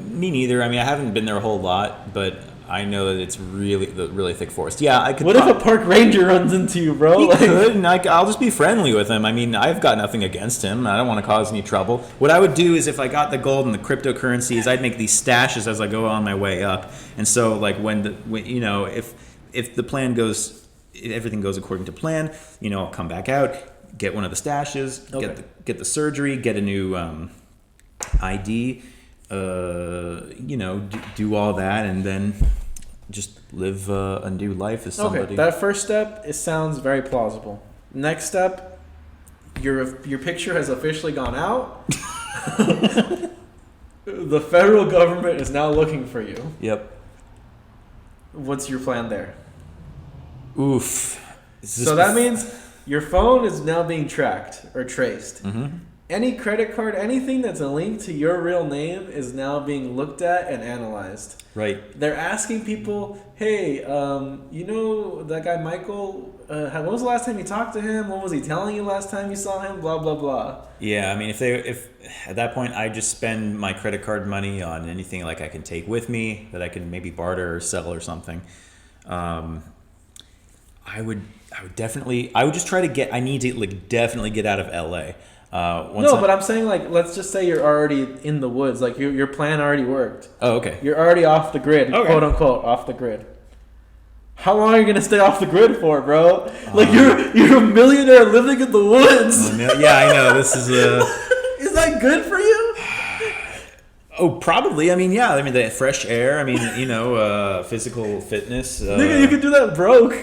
Me neither. I mean, I haven't been there a whole lot, but I know that it's really thick forest. Yeah, I could. What if a park ranger runs into you, bro? He could, and I'll just be friendly with him. I mean, I've got nothing against him. I don't want to cause any trouble. What I would do is, if I got the gold and the cryptocurrencies, I'd make these stashes as I go on my way up. And so, like, if the plan goes, if everything goes according to plan, I'll come back out, get one of the stashes, Okay. get the surgery, get a new ID, do all that, and then just live a new life as somebody. Okay, that first step, it sounds very plausible. Next step, your picture has officially gone out. The federal government is now looking for you. Yep. What's your plan there? Oof. So that means your phone is now being tracked or traced. Mm-hmm. Any credit card, anything that's a link to your real name is now being looked at and analyzed. Right. They're asking people, hey, that guy Michael, when was the last time you talked to him? What was he telling you last time you saw him? Blah, blah, blah. Yeah, I mean, if at that point I just spend my credit card money on anything like I can take with me that I can maybe barter or sell or something, I would just try to I need to definitely get out of LA. But I'm saying, let's just say you're already in the woods. Like, your plan already worked. Oh, okay. You're already off the grid, Okay. quote unquote, off the grid. How long are you gonna stay off the grid for, bro? You're a millionaire living in the woods. Yeah, I know. This is Is that good for you? Oh, probably. I mean, yeah. I mean, the fresh air. I mean, physical fitness. Nigga, you could do that broke.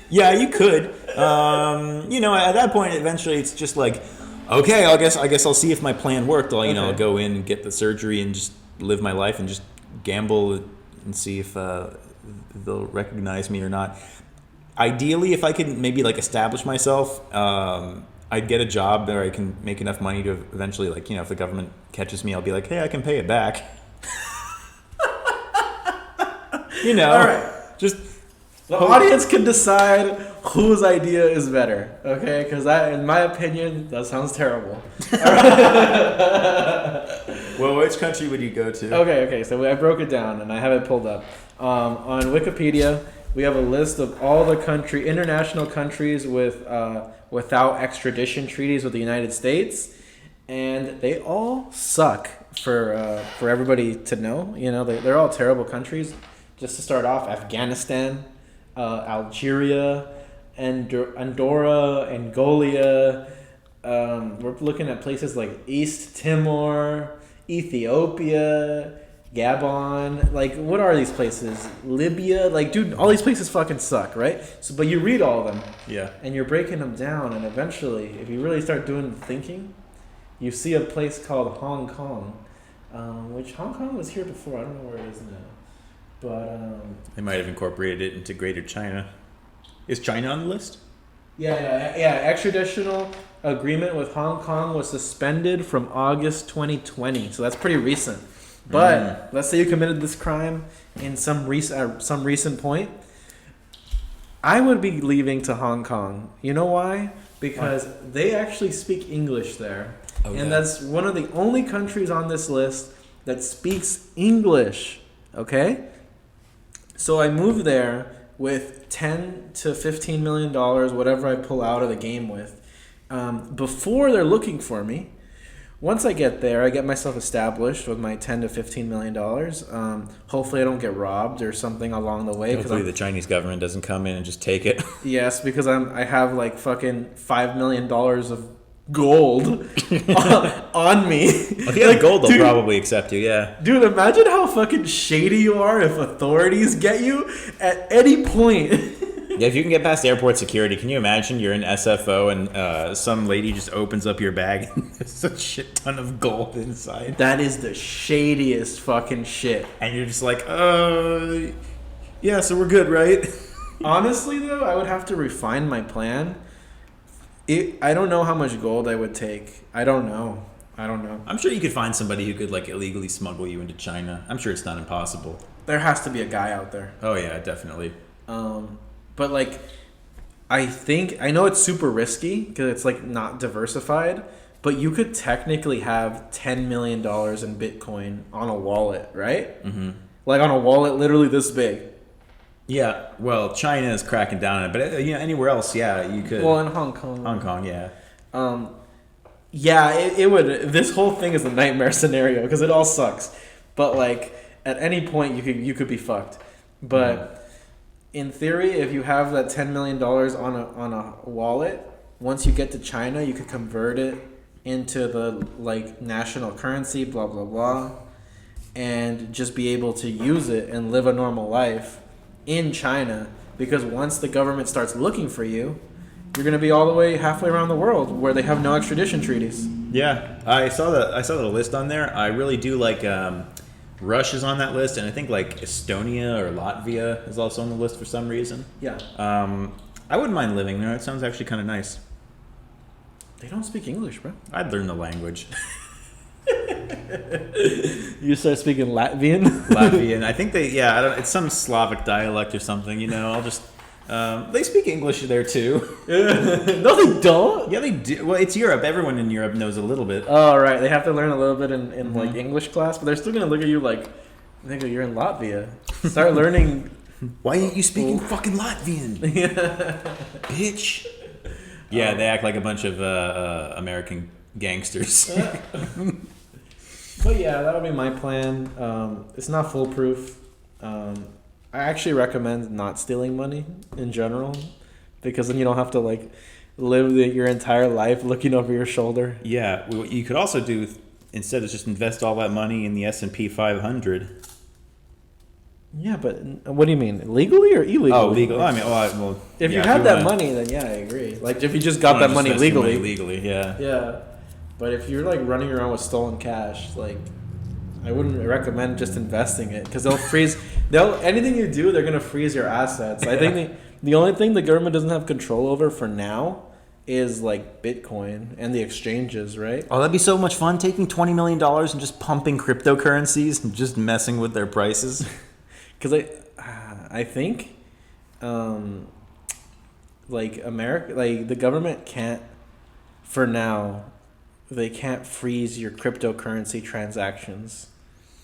Yeah, you could. At that point, eventually, it's just like, okay, I guess I'll see if my plan worked. I'll go in and get the surgery and just live my life and just gamble and see if they'll recognize me or not. Ideally, if I could maybe establish myself, I'd get a job where I can make enough money to eventually, if the government catches me, I'll be like, hey, I can pay it back. All right. Just The audience can decide whose idea is better, okay? Because in my opinion, that sounds terrible. Well, which country would you go to? Okay. So I broke it down and I have it pulled up. On Wikipedia, we have a list of all the international countries without extradition treaties with the United States, and they all suck. For everybody to know, they're all terrible countries. Just to start off, Afghanistan, Algeria, Andorra, Angola. We're looking at places like East Timor, Ethiopia, Gabon. What are these places? Libya. Dude, all these places fucking suck, right? So, but you read all of them. Yeah. And you're breaking them down, and eventually, if you really start doing the thinking, you see a place called Hong Kong, which Hong Kong was here before. I don't know where it is now. But they might have incorporated it into Greater China. Is China on the list? Yeah. Extraditional agreement with Hong Kong was suspended from August 2020, so that's pretty recent. But let's say you committed this crime in some recent point, I would be leaving to Hong Kong. You know why? Because they actually speak English there, and that's one of the only countries on this list that speaks English. Okay. So I moved there with $10 to $15 million, whatever I pull out of the game with, before they're looking for me. Once I get there, I get myself established with my $10 to $15 million. Hopefully I don't get robbed or something along the way. Hopefully the Chinese government doesn't come in and just take it. Yes, because I have fucking $5 million of gold on me. If you have gold, they'll probably accept you, yeah. Dude, imagine how fucking shady you are if authorities get you at any point. Yeah, if you can get past airport security, can you imagine you're in SFO and some lady just opens up your bag and there's a shit ton of gold inside? That is the shadiest fucking shit. And you're just like, yeah, so we're good, right? Honestly, though, I would have to refine my plan. I don't know how much gold I would take. I don't know. I'm sure you could find somebody who could illegally smuggle you into China. I'm sure it's not impossible. There has to be a guy out there. Oh yeah, definitely. But I know it's super risky because it's not diversified, but you could technically have $10 million in Bitcoin on a wallet, right? Mm-hmm. like on a wallet literally this big. Yeah, well, China is cracking down on it, but anywhere else, yeah, you could. Well, in Hong Kong. Hong Kong, yeah. Yeah, it would. This whole thing is a nightmare scenario because it all sucks. But like at any point, you could be fucked. But in theory, if you have that $10 million on a wallet, once you get to China, you could convert it into the like national currency, blah blah blah, and just be able to use it and live a normal life in China. Because once the government starts looking for you, you're gonna be all the way halfway around the world where they have no extradition treaties. Yeah, I saw the list on there. I really do like Russia's on that list, and I think like Estonia or Latvia is also on the list for some reason. Yeah. I wouldn't mind living there. It sounds actually kind of nice. They don't speak English, bro. I'd learn the language. You start speaking Latvian? Latvian. I think it's some Slavic dialect or something, I'll just... they speak English there too. No, they don't. Yeah, they do. Well, it's Europe. Everyone in Europe knows a little bit. Oh, right. They have to learn a little bit in like English class, but they're still gonna look at you like, nigga, you're in Latvia. Start learning. Why ain't you speaking fucking Latvian, bitch? Yeah, they act like a bunch of American gangsters. But yeah, that'll be my plan. It's not foolproof. I actually recommend not stealing money in general, because then you don't have to like live your entire life looking over your shoulder. Yeah, what you could also do instead is just invest all that money in the S&P 500. Yeah, but what do you mean, legally or illegally? Oh, legal. I mean, well, if you had that money, then yeah, I agree. Like if you just got that money legally. Legally, yeah. Yeah, but if you're like running around with stolen cash, like I wouldn't recommend just investing it, because they'll freeze. Anything you do, they're gonna freeze your assets. I think the only thing the government doesn't have control over for now is like Bitcoin and the exchanges, right? Oh, that'd be so much fun, taking $20 million and just pumping cryptocurrencies and just messing with their prices. Because I think, like America, like the government can't, for now, they can't freeze your cryptocurrency transactions,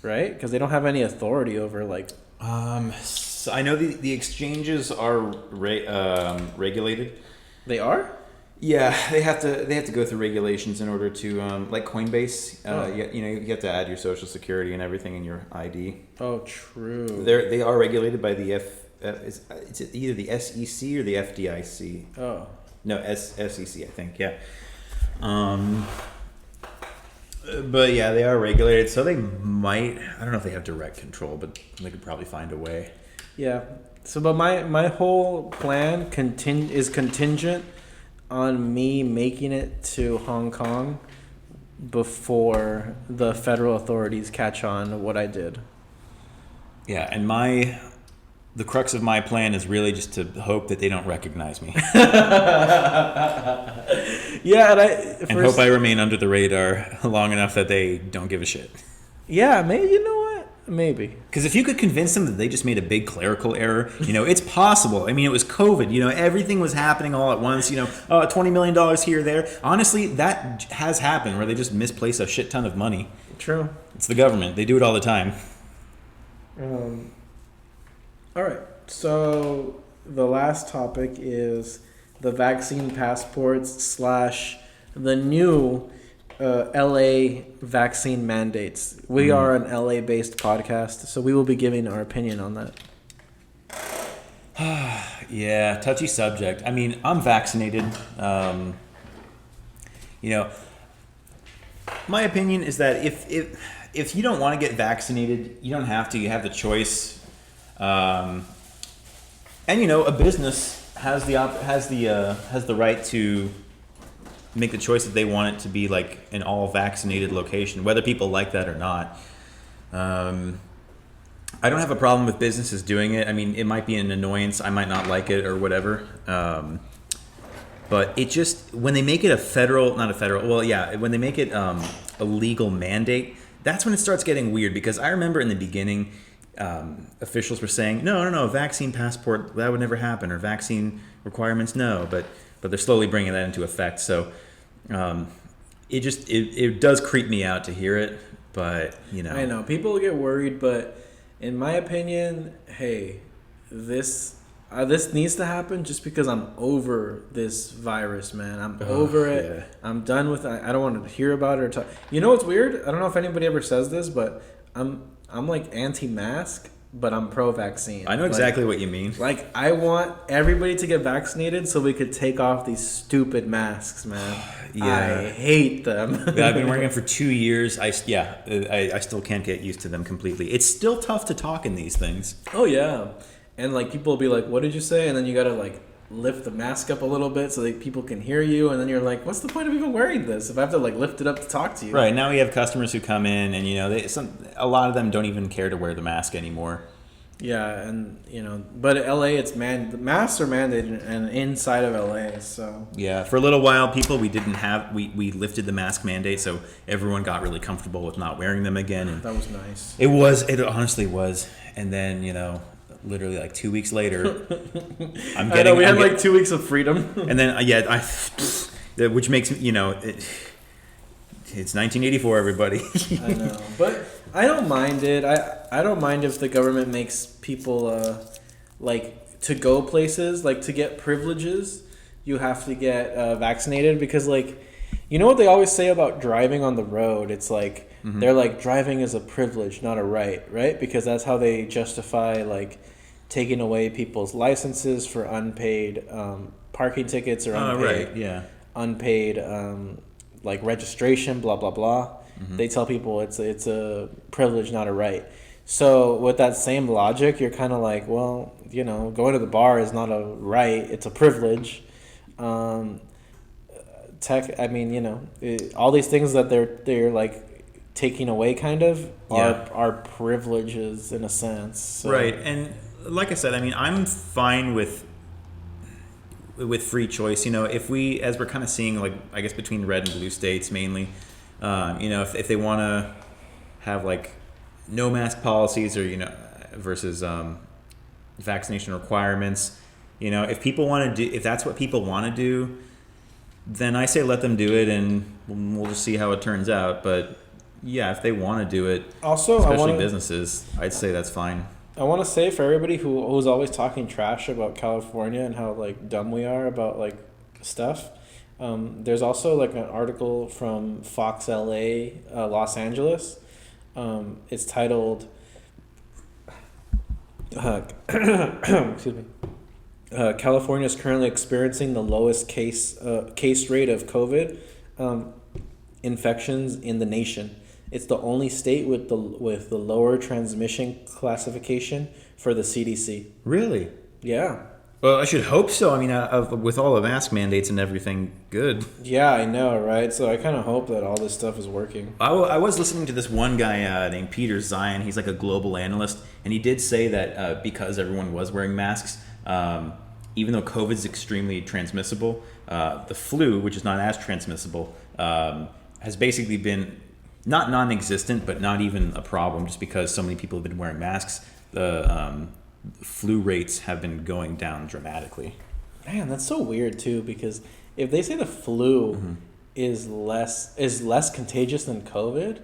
right? Because they don't have any authority over like. So I know the exchanges are regulated. They are? Yeah, they have to go through regulations in order to like Coinbase. You have to add your social security and everything in your ID. Oh, true. They are regulated by the it's either the SEC or the FDIC. Oh. No, SEC, I think. Yeah. But yeah, they are regulated, so they might. I don't know if they have direct control, but they could probably find a way. Yeah. So, but my whole plan is contingent on me making it to Hong Kong before the federal authorities catch on to what I did. Yeah, and the crux of my plan is really just to hope that they don't recognize me. Yeah, and hope I remain under the radar long enough that they don't give a shit. Yeah, maybe. You know what? Maybe. Because if you could convince them that they just made a big clerical error, it's possible. I mean, it was COVID. Everything was happening all at once. $20 million here, there. Honestly, that has happened where they just misplace a shit ton of money. True. It's the government. They do it all the time. All right. So the last topic is the vaccine passports / the new LA vaccine mandates. We are an LA based podcast, so we will be giving our opinion on that. Yeah, touchy subject. I mean, I'm vaccinated. My opinion is that if you don't want to get vaccinated, you don't have to. You have the choice. And a business has the right to make the choice that they want it to be like an all vaccinated location, whether people like that or not. I don't have a problem with businesses doing it. I mean, it might be an annoyance. I might not like it or whatever. But it just, when they make it when they make it a legal mandate, that's when it starts getting weird. Because I remember in the beginning, officials were saying, no, vaccine passport, that would never happen, or vaccine requirements, no. But they're slowly bringing that into effect. So it does creep me out to hear it. But I know people get worried, but In my opinion, hey, this needs to happen just because I'm over this virus, man. I'm over it. Yeah. I'm done with it. I don't want to hear about it or talk. You know what's weird? I don't know if anybody ever says this, but I'm like anti-mask, but I'm pro-vaccine. I know exactly what you mean. Like I want everybody to get vaccinated so we could take off these stupid masks, man. Yeah. I hate them. Yeah, I've been wearing them for 2 years. I still can't get used to them completely. It's still tough to talk in these things. Oh yeah, and like people will be like, "What did you say?" And then you gotta like lift the mask up a little bit so that people can hear you. And then you're like, "What's the point of even wearing this if I have to like lift it up to talk to you?" Right, now we have customers who come in and, a lot of them don't even care to wear the mask anymore. Yeah, and but LA, the masks are mandated and inside of LA. So Yeah, for a little while, we lifted the mask mandate, so everyone got really comfortable with not wearing them again. And that was nice. it honestly was. And then, literally like 2 weeks later, we had like 2 weeks of freedom. And then, which makes, it's 1984, everybody. I know, but I don't mind it. I don't mind if the government makes people like to go places, like to get privileges, you have to get vaccinated because like what they always say about driving on the road. It's like they're like driving is a privilege, not a right? Because that's how they justify like taking away people's licenses for unpaid parking tickets or unpaid like registration, blah blah blah. They tell people it's a privilege, not a right. So with that same logic, you're kind of like, well, going to the bar is not a right; it's a privilege. All these things that they're like taking away, kind of, are privileges in a sense. So. Right, and like I said, I mean, I'm fine with free choice. If we, as we're kind of seeing, like I guess between red and blue states mainly. If they want to have like no mask policies or versus vaccination requirements, if that's what people want to do, then I say let them do it, and we'll just see how it turns out. But yeah, if they want to do it, also especially businesses, I'd say that's fine. I want to say for everybody who's always talking trash about California and how like dumb we are about like stuff. There's also like an article from Fox LA, Los Angeles. It's titled excuse me. California is currently experiencing the lowest case rate of COVID infections in the nation. It's the only state with the lower transmission classification for the CDC. Really? Yeah. Well, I should hope so. I mean, with all the mask mandates and everything, good. Yeah, I know, right? So I kind of hope that all this stuff is working. I was listening to this one guy named Peter Zion. He's like a global analyst, and he did say that because everyone was wearing masks, even though COVID is extremely transmissible, the flu, which is not as transmissible, has basically been not non-existent, but not even a problem, just because so many people have been wearing masks. The flu rates have been going down dramatically. Man, that's so weird too, because if they say the flu is less contagious than COVID,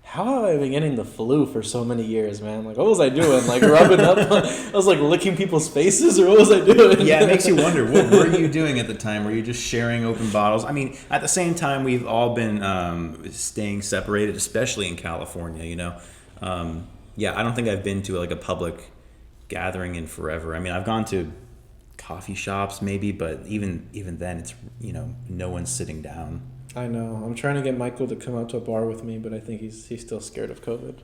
how have I been getting the flu for so many years, man? Like, what was I doing? Like rubbing up? I was like licking people's faces, or what was I doing? Yeah, it makes you wonder, what were you doing at the time? Were you just sharing open bottles? I mean, at the same time, we've all been staying separated, especially in California. Yeah, I don't think I've been to like a public gathering in forever. I mean, I've gone to coffee shops maybe, but even then it's no one's sitting down. I know. I'm trying to get Michael to come out to a bar with me, but I think he's still scared of COVID.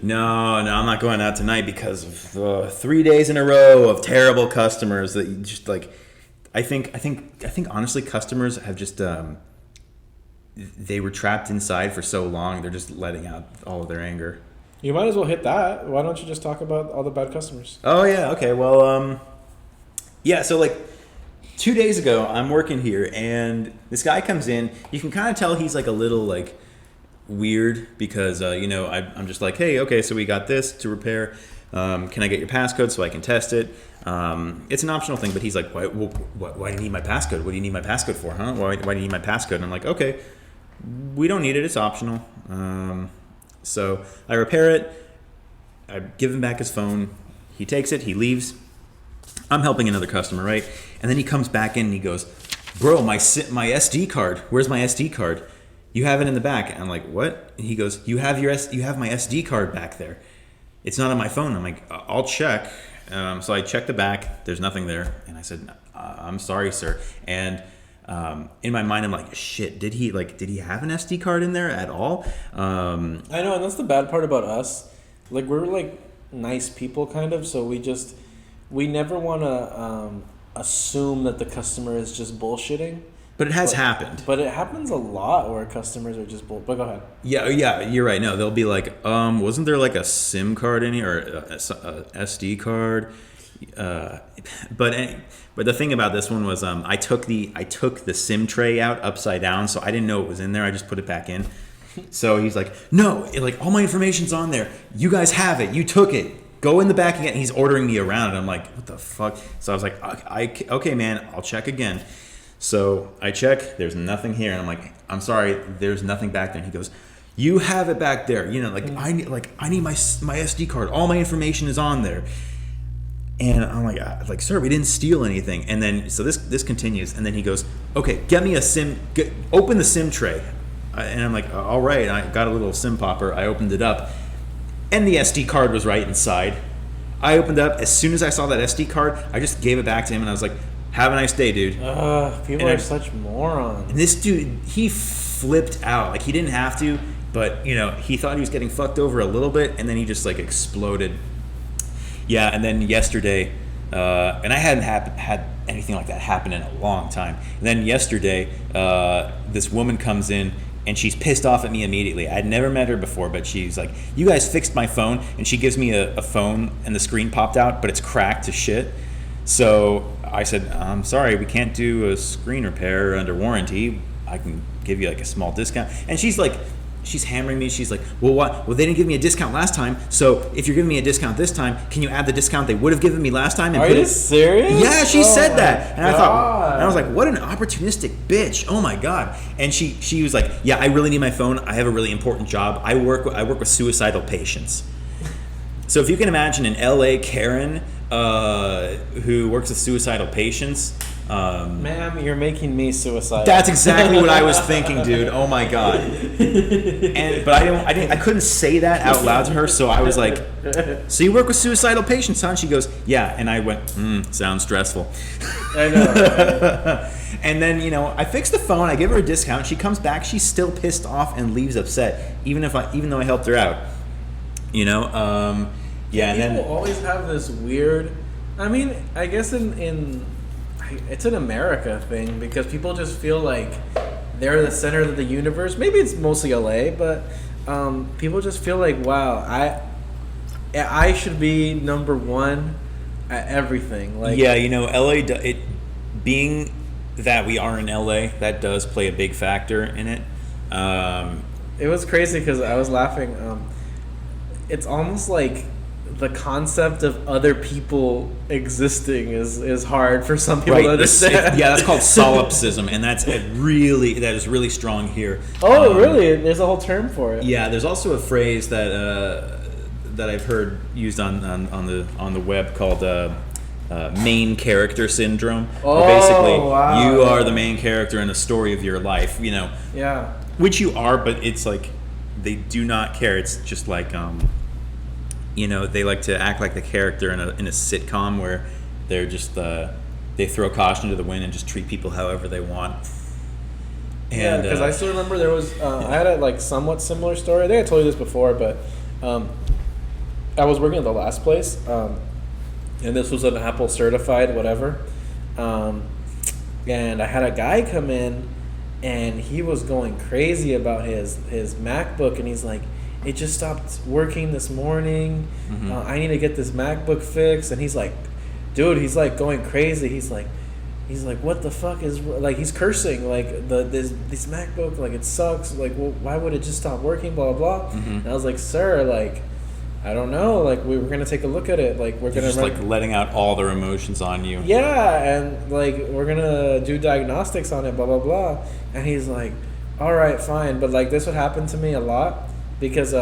No, I'm not going out tonight because of 3 days in a row of terrible customers that you just like. I think honestly, customers have just they were trapped inside for so long. They're just letting out all of their anger. You might as well hit that. Why don't you just talk about all the bad customers? Oh yeah, okay. Well, yeah. So like 2 days ago, I'm working here, and this guy comes in. You can kind of tell he's like a little like weird because I'm just like, hey, okay, so we got this to repair. Can I get your passcode so I can test it? It's an optional thing, but he's like, why do you need my passcode? What do you need my passcode for, huh? Why do you need my passcode? And I'm like, okay, we don't need it. It's optional. So I repair it. I give him back his phone. He takes it. He leaves. I'm helping another customer, right? And then he comes back in and he goes, "Bro, my SD card. Where's my SD card? You have it in the back." And I'm like, "What?" And he goes, "You have my SD card back there. It's not on my phone." I'm like, "I'll check." So I checked the back. There's nothing there. And I said, "I'm sorry, sir." And in my mind, I'm like, "Shit, did he have an SD card in there at all?" I know, and that's the bad part about us. Like, we're like nice people, kind of. So we never want to assume that the customer is just bullshitting. But it has happened. But it happens a lot where customers are just But go ahead. Yeah, you're right. No, they'll be like, wasn't there like a SIM card in here or a SD card? But the thing about this one was, I took the SIM tray out upside down, so I didn't know it was in there. I just put it back in. So he's like, "No, like all my information's on there. You guys have it. You took it. Go in the back again." He's ordering me around, and I'm like, "What the fuck?" So I was like, "Okay, man, I'll check again." So I check. There's nothing here, and I'm like, "I'm sorry, there's nothing back there." And he goes, "You have it back there. You know, I need my SD card. All my information is on there." And I'm like, "Sir, we didn't steal anything." And then so this continues, and then he goes, "Okay, get me a SIM. Open the SIM tray." And I'm like, "All right." I got a little SIM popper. I opened it up, and the SD card was right inside. I opened up. As soon as I saw that SD card, I just gave it back to him, and I was like, "Have a nice day, dude." People are such morons. And this dude, he flipped out. Like, he didn't have to, but he thought he was getting fucked over a little bit, and then he just like exploded. Yeah, and then yesterday, and I hadn't had anything like that happen in a long time. And then yesterday, this woman comes in, and she's pissed off at me immediately. I'd never met her before, but she's like, "You guys fixed my phone," and she gives me a phone, and the screen popped out, but it's cracked to shit. So I said, "I'm sorry, we can't do a screen repair under warranty. I can give you like a small discount." And she's hammering me. She's like, "Well, what? Well, they didn't give me a discount last time. So if you're giving me a discount this time, can you add the discount they would have given me last time?" And are you serious? Yeah, she said that. And I was like, "What an opportunistic bitch. Oh my God." And she was like, "Yeah, I really need my phone. I have a really important job. I work with suicidal patients." So if you can imagine an LA Karen who works with suicidal patients. Ma'am, you're making me suicidal. That's exactly what I was thinking, dude. Oh my God. But I couldn't say that out loud to her, so I was like, "So you work with suicidal patients, huh?" And she goes, "Yeah." And I went, "Sounds stressful." I know. And then, I fixed the phone, I give her a discount, she comes back, she's still pissed off and leaves upset, even though I helped her out. Yeah, and then people always have this weird. I mean, I guess it's an America thing because people just feel like they're the center of the universe. Maybe it's mostly LA, but people just feel like, wow, I should be number one at everything. Like, yeah, LA. Being that we are in LA, that does play a big factor in it. It was crazy because I was laughing. It's almost like the concept of other people existing is hard for some people to understand. Yeah, that's called solipsism, and that is really strong here. Oh, really? There's a whole term for it. Yeah, there's also a phrase that I've heard used on the web called main character syndrome. Oh, where basically, wow. You are the main character in a story of your life. Yeah. Which you are, but it's like they do not care. It's just like they like to act like the character in a sitcom where they're just they throw caution to the wind and just treat people however they want. And, yeah, because I still remember there was I had a somewhat similar story. I think I told you this before, but I was working at the last place, and this was an Apple certified whatever, and I had a guy come in, and he was going crazy about his MacBook, and he's like, "It just stopped working this morning. Mm-hmm. I need to get this MacBook fixed." And he's like, dude, he's like going crazy. He's like, "What the fuck is," like, he's cursing, like, this MacBook, like, it sucks. Like, well, why would it just stop working? Blah blah blah. Mm-hmm. And I was like, "Sir, like, I don't know. Like, we're gonna take a look at it. Like, we're gonna just like letting out all their emotions on you." Yeah, and like, we're gonna do diagnostics on it. Blah blah blah. And he's like, "All right, fine." But like, this would happen to me a lot. Because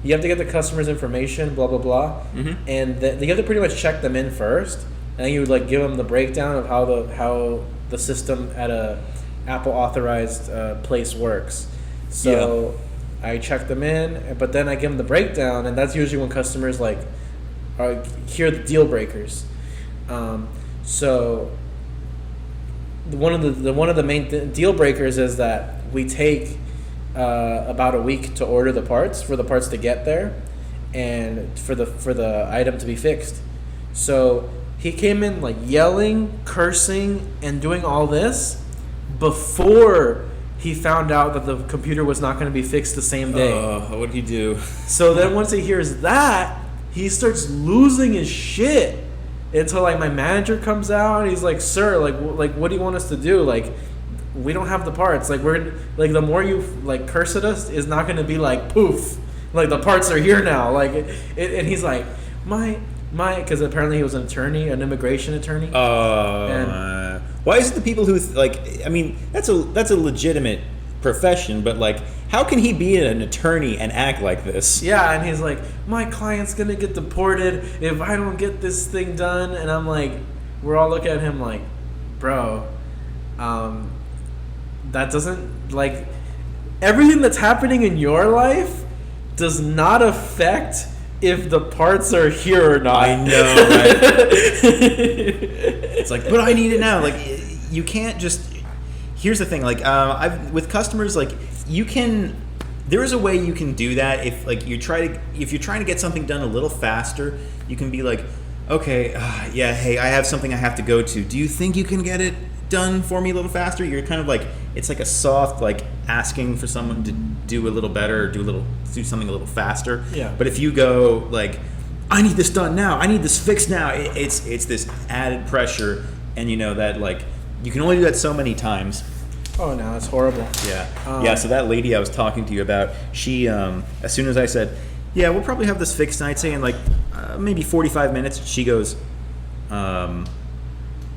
you have to get the customer's information, blah blah blah, and you have to pretty much check them in first, and then you would like give them the breakdown of how the system at a Apple authorized place works. So I check them in, but then I give them the breakdown, and that's usually when customers like hear the deal breakers. So one of the main deal breakers is that we take about a week to order the parts, for the parts to get there, and for the item to be fixed. So he came in like yelling, cursing, and doing all this before he found out that the computer was not going to be fixed the same day. What did he do? So then once he hears that, he starts losing his shit until like my manager comes out and he's like, "Sir, like what do you want us to do? Like, we don't have the parts. Like, we're like, the more you like curse at us is not going to be like poof, like the parts are here now." Like and he's like, my because apparently he was an immigration attorney. And why is it the people who like? I mean, that's a legitimate profession, but like, how can he be an attorney and act like this? Yeah, and he's like, "My client's gonna get deported if I don't get this thing done," and I'm like, we're all looking at him like, bro, that doesn't, like, everything that's happening in your life does not affect if the parts are here or not. I know, right? It's like, but I need it now. Like, you can't just. Here's the thing. Like, with customers, like, you can. There is a way you can do that if like if you're trying to get something done a little faster. You can be like, okay, yeah, hey, I have something I have to go to. Do you think you can get it done for me a little faster? You're kind of like, it's like a soft, like, asking for someone to do a little better or do something a little faster. Yeah. But if you go like, I need this done now, I need this fixed now, it's this added pressure, and you know that like you can only do that so many times. Oh no, it's horrible. Yeah. So that lady I was talking to you about, she as soon as I said, yeah, we'll probably have this fixed, and I'd say in like maybe 45 minutes, she goes,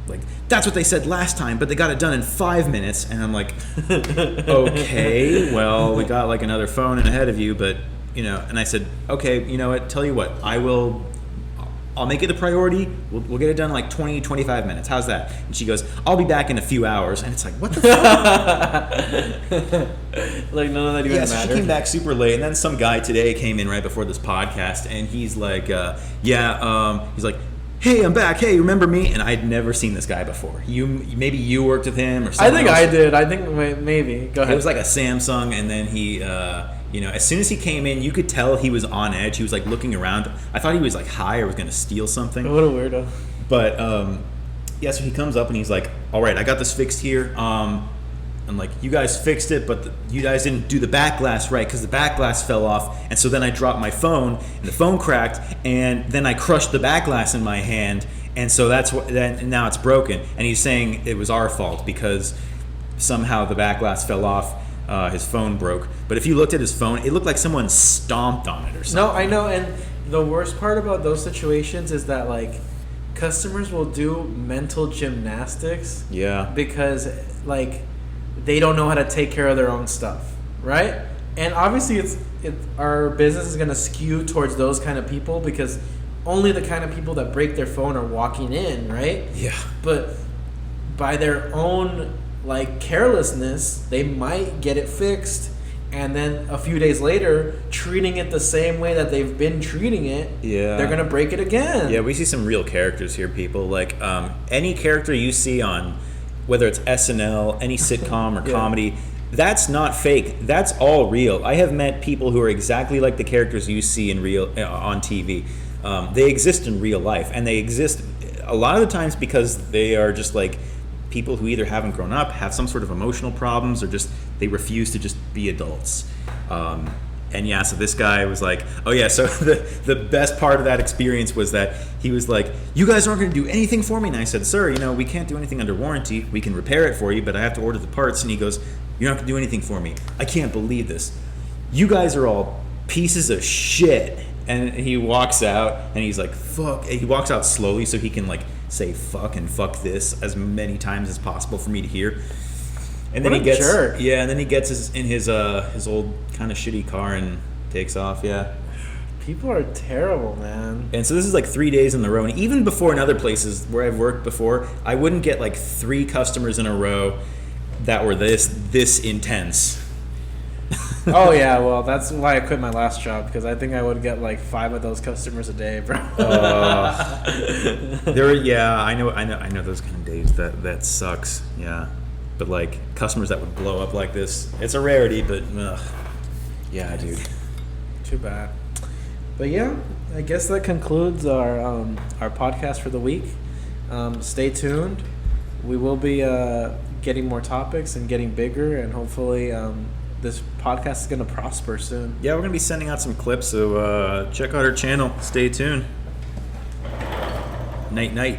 like, that's what they said last time, but they got it done in 5 minutes. And I'm like, okay, well, we got like another phone in ahead of you, but you know. And I said, okay, you know what, tell you what, I'll make it a priority. We'll get it done in like 20-25 minutes. How's that? And she goes, I'll be back in a few hours. And it's like, what the fuck? Like, none of that even So mattered. she came back super late, and then some guy today came in right before this podcast, and he's like, he's like, hey, I'm back. Hey, remember me? And I'd never seen this guy before. Maybe you worked with him or I something. think I did. I think maybe. Go ahead. It was like a Samsung, and then he, as soon as he came in, you could tell he was on edge. He was like looking around. I thought he was like high or was going to steal something. What a weirdo. But so he comes up and he's like, all right, I got this fixed here. I'm like, you guys fixed it, but you guys didn't do the back glass right because the back glass fell off. And so then I dropped my phone, and the phone cracked, and then I crushed the back glass in my hand. And so that's what. Then now it's broken. And he's saying it was our fault because somehow the back glass fell off. His phone broke. But if you looked at his phone, it looked like someone stomped on it or something. No, I know. And the worst part about those situations is that, like, customers will do mental gymnastics. Yeah. Because, like, they don't know how to take care of their own stuff, right? And obviously, our business is going to skew towards those kind of people because only the kind of people that break their phone are walking in, right? Yeah. But by their own, like, carelessness, they might get it fixed, and then a few days later, treating it the same way that they've been treating it, they're going to break it again. Yeah, we see some real characters here, people. Like, any character you see on, whether it's SNL, any sitcom or comedy, that's not fake. That's all real. I have met people who are exactly like the characters you see in on TV. They exist in real life, and they exist a lot of the times because they are just like people who either haven't grown up, have some sort of emotional problems, or just they refuse to just be adults. So this guy was like, oh yeah, so the best part of that experience was that he was like, you guys aren't going to do anything for me? And I said, sir, we can't do anything under warranty. We can repair it for you, but I have to order the parts. And he goes, you're not going to do anything for me. I can't believe this. You guys are all pieces of shit. And he walks out, and he's like, fuck. And he walks out slowly so he can like say fuck and fuck this as many times as possible for me to hear. And then what he gets jerk. Yeah, and then he gets in his old kind of shitty car and takes off. Yeah. People are terrible, man. And so this is like 3 days in a row. And even before in other places where I've worked before, I wouldn't get like 3 customers in a row that were this intense. Oh yeah, well that's why I quit my last job, because I think I would get like 5 of those customers a day, bro. I know those kind of days. That sucks. Yeah, but like customers that would blow up like this, it's a rarity. But yeah, dude. Too bad. But yeah, I guess that concludes our podcast for the week. Stay tuned. We will be getting more topics and getting bigger, and hopefully this podcast is going to prosper soon. Yeah, we're going to be sending out some clips, so check out our channel. Stay tuned. Night.